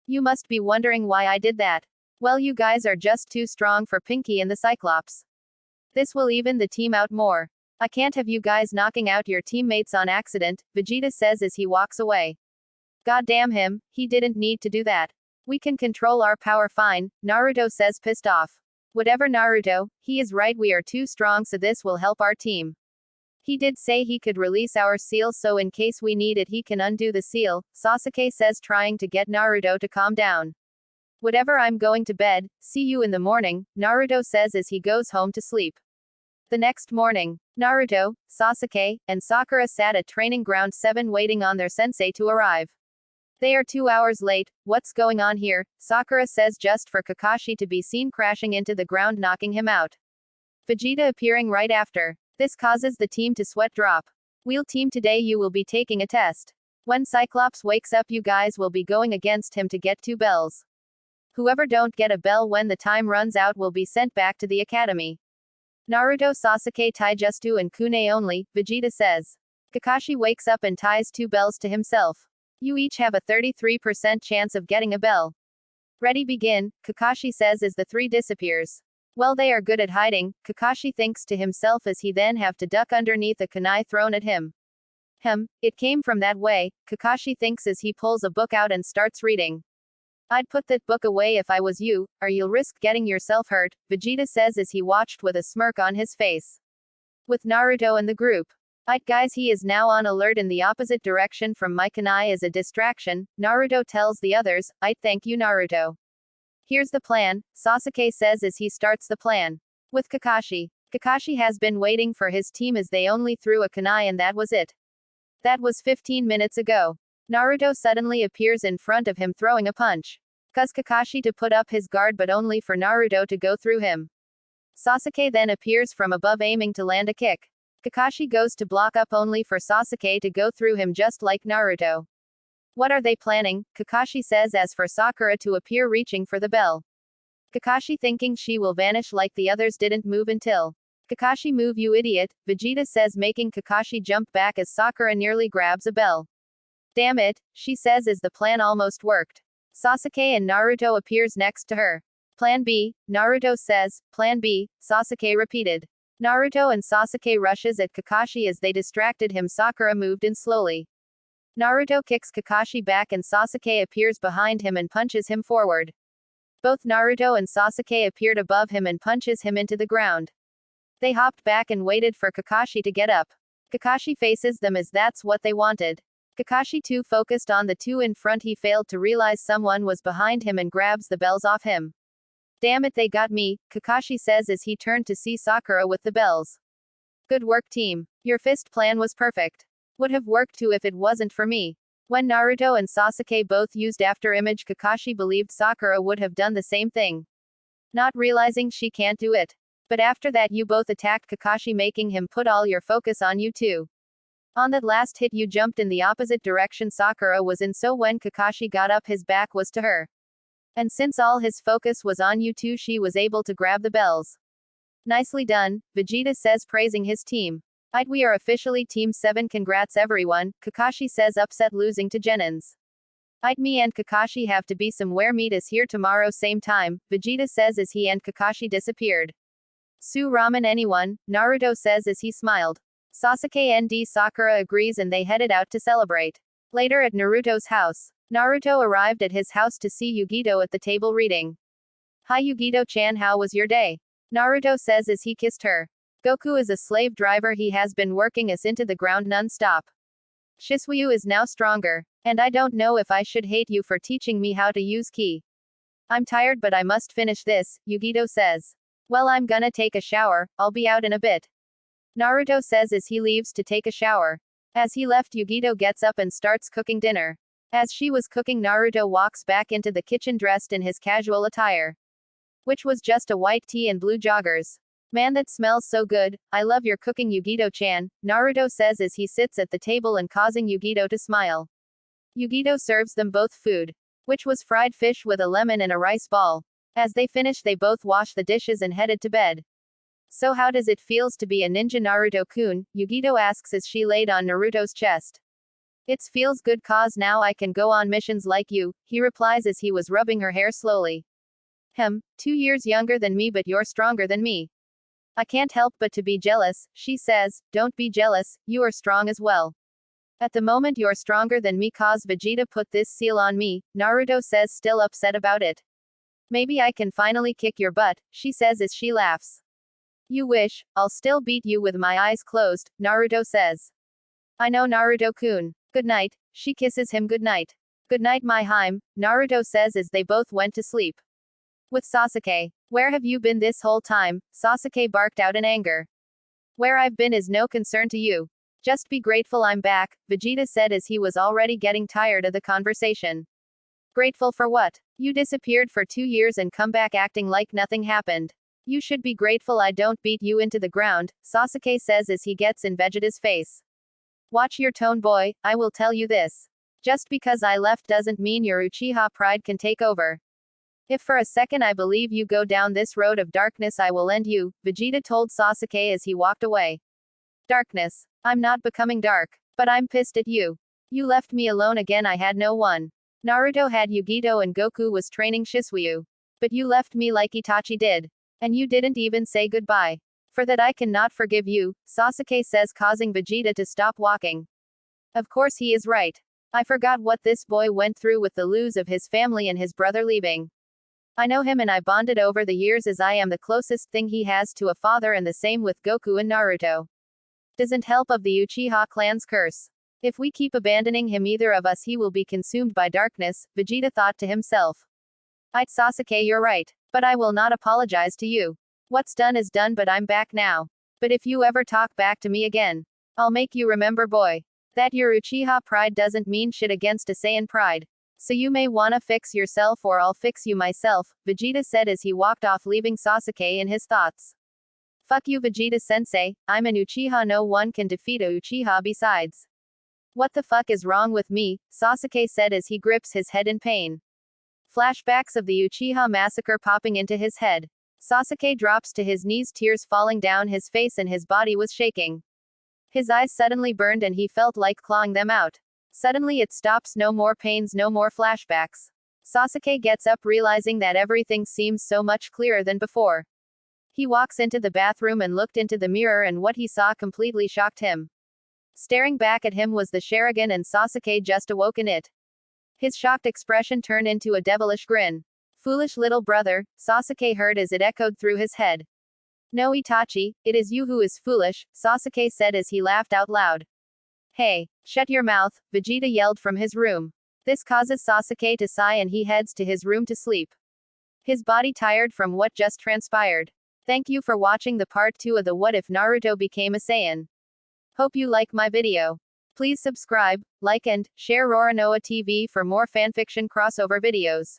You must be wondering why I did that. Well, you guys are just too strong for Pinky and the Cyclops. This will even the team out more. I can't have you guys knocking out your teammates on accident, Vegeta says as he walks away. God damn him, he didn't need to do that. We can control our power fine, Naruto says, pissed off. Whatever Naruto, he is right, we are too strong, so this will help our team. He did say he could release our seal, so in case we need it he can undo the seal, Sasuke says, trying to get Naruto to calm down. Whatever, I'm going to bed, see you in the morning, Naruto says as he goes home to sleep. The next morning, Naruto, Sasuke, and Sakura sat at Training Ground 7 waiting on their sensei to arrive. They are 2 hours late, what's going on here, Sakura says just for Kakashi to be seen crashing into the ground knocking him out. Vegeta appearing right after. This causes the team to sweat drop. Wheel team, today you will be taking a test. When Cyclops wakes up you guys will be going against him to get 2 bells. Whoever don't get a bell when the time runs out will be sent back to the academy. Naruto, Sasuke, Taijutsu and Kune only, Vegeta says. Kakashi wakes up and ties 2 bells to himself. You each have a 33% chance of getting a bell. Ready, begin, Kakashi says as the 3 disappears. Well, they are good at hiding, Kakashi thinks to himself as he then have to duck underneath a kunai thrown at him. It came from that way, Kakashi thinks as he pulls a book out and starts reading. I'd put that book away if I was you, or you'll risk getting yourself hurt, Vegeta says as he watched with a smirk on his face. With Naruto and the group. Guys, he is now on alert in the opposite direction from my kunai as a distraction, Naruto tells the others, thank you Naruto. Here's the plan, Sasuke says as he starts the plan. With Kakashi. Kakashi has been waiting for his team as they only threw a kunai and that was it. That was 15 minutes ago. Naruto suddenly appears in front of him throwing a punch. Cause Kakashi to put up his guard but only for Naruto to go through him. Sasuke then appears from above aiming to land a kick. Kakashi goes to block up only for Sasuke to go through him just like Naruto. What are they planning? Kakashi says as for Sakura to appear reaching for the bell. Kakashi thinking she will vanish like the others didn't move until. Kakashi, move you idiot, Vegeta says making Kakashi jump back as Sakura nearly grabs a bell. Damn it, she says as the plan almost worked. Sasuke and Naruto appears next to her. Plan B, Naruto says, Plan B, Sasuke repeated. Naruto and Sasuke rushes at Kakashi as they distracted him. Sakura moved in slowly. Naruto kicks Kakashi back and Sasuke appears behind him and punches him forward. Both Naruto and Sasuke appeared above him and punches him into the ground. They hopped back and waited for Kakashi to get up. Kakashi faces them as that's what they wanted. Kakashi too focused on the 2 in front. He failed to realize someone was behind him and grabs the bells off him. Damn it, they got me, Kakashi says as he turned to see Sakura with the bells. Good work team. Your fist plan was perfect. Would have worked too if it wasn't for me. When Naruto and Sasuke both used after image, Kakashi believed Sakura would have done the same thing. Not realizing she can't do it. But after that you both attacked Kakashi making him put all your focus on you too. On that last hit you jumped in the opposite direction Sakura was in, so when Kakashi got up his back was to her. And since all his focus was on you two she was able to grab the bells. Nicely done, Vegeta says praising his team. We are officially Team 7, congrats everyone, Kakashi says upset losing to Genins. Me and Kakashi have to be somewhere, meet us here tomorrow same time, Vegeta says as he and Kakashi disappeared. Su ramen anyone, Naruto says as he smiled. Sasuke and Sakura agrees and they headed out to celebrate. Later at Naruto's house. Naruto arrived at his house to see Yugito at the table reading. Hi Yugito-chan, how was your day? Naruto says as he kissed her. Goku is a slave driver, he has been working us into the ground non-stop. Shisuyu is now stronger. And I don't know if I should hate you for teaching me how to use ki. I'm tired but I must finish this, Yugito says. Well, I'm gonna take a shower, I'll be out in a bit. Naruto says as he leaves to take a shower. As he left, Yugito gets up and starts cooking dinner. As she was cooking, Naruto walks back into the kitchen dressed in his casual attire. Which was just a white tee and blue joggers. Man, that smells so good, I love your cooking Yugito-chan, Naruto says as he sits at the table and causing Yugito to smile. Yugito serves them both food. Which was fried fish with a lemon and a rice ball. As they finish they both wash the dishes and headed to bed. So how does it feels to be a ninja Naruto-kun, Yugito asks as she laid on Naruto's chest. It's feels good cause now I can go on missions like you, he replies as he was rubbing her hair slowly. 2 years younger than me but you're stronger than me. I can't help but to be jealous, she says, don't be jealous, you are strong as well. At the moment you're stronger than me cause Vegeta put this seal on me, Naruto says still upset about it. Maybe I can finally kick your butt, she says as she laughs. You wish, I'll still beat you with my eyes closed, Naruto says. I know Naruto-kun. Good night, she kisses him goodnight. Good night, my Haim, Naruto says as they both went to sleep. With Sasuke. Where have you been this whole time? Sasuke barked out in anger. Where I've been is no concern to you. Just be grateful I'm back, Vegeta said as he was already getting tired of the conversation. Grateful for what? You disappeared for 2 years and come back acting like nothing happened. You should be grateful I don't beat you into the ground, Sasuke says as he gets in Vegeta's face. Watch your tone, boy, I will tell you this. Just because I left doesn't mean your Uchiha pride can take over. If for a second I believe you go down this road of darkness, I will end you, Vegeta told Sasuke as he walked away. Darkness. I'm not becoming dark. But I'm pissed at you. You left me alone again, I had no one. Naruto had Yugito and Goku was training Shisuyu. But you left me like Itachi did. And you didn't even say goodbye. For that I cannot forgive you, Sasuke says, causing Vegeta to stop walking. Of course he is right. I forgot what this boy went through with the loss of his family and his brother leaving. I know him and I bonded over the years as I am the closest thing he has to a father, and the same with Goku and Naruto. Doesn't help of the Uchiha clan's curse. If we keep abandoning him, either of us he will be consumed by darkness, Vegeta thought to himself. Sasuke, you're right. But I will not apologize to you. What's done is done, but I'm back now. But if you ever talk back to me again, I'll make you remember, boy, that your Uchiha pride doesn't mean shit against a Saiyan pride. So you may wanna fix yourself or I'll fix you myself, Vegeta said as he walked off, leaving Sasuke in his thoughts. Fuck you, Vegeta sensei, I'm an Uchiha, no one can defeat a Uchiha besides. What the fuck is wrong with me? Sasuke said as he grips his head in pain. Flashbacks of the Uchiha massacre popping into his head. Sasuke drops to his knees, tears falling down his face and his body was shaking. His eyes suddenly burned and he felt like clawing them out. Suddenly it stops, no more pains, no more flashbacks. Sasuke gets up, realizing that everything seems so much clearer than before. He walks into the bathroom and looked into the mirror, and what he saw completely shocked him. Staring back at him was the Sharingan, and Sasuke just awoke in it. His shocked expression turned into a devilish grin. Foolish little brother, Sasuke heard as it echoed through his head. No, Itachi, it is you who is foolish, Sasuke said as he laughed out loud. Hey, shut your mouth, Vegeta yelled from his room. This causes Sasuke to sigh and he heads to his room to sleep. His body tired from what just transpired. Thank you for watching the part 2 of the What If Naruto Became a Saiyan. Hope you like my video. Please subscribe, like and share Roronoa TV for more fanfiction crossover videos.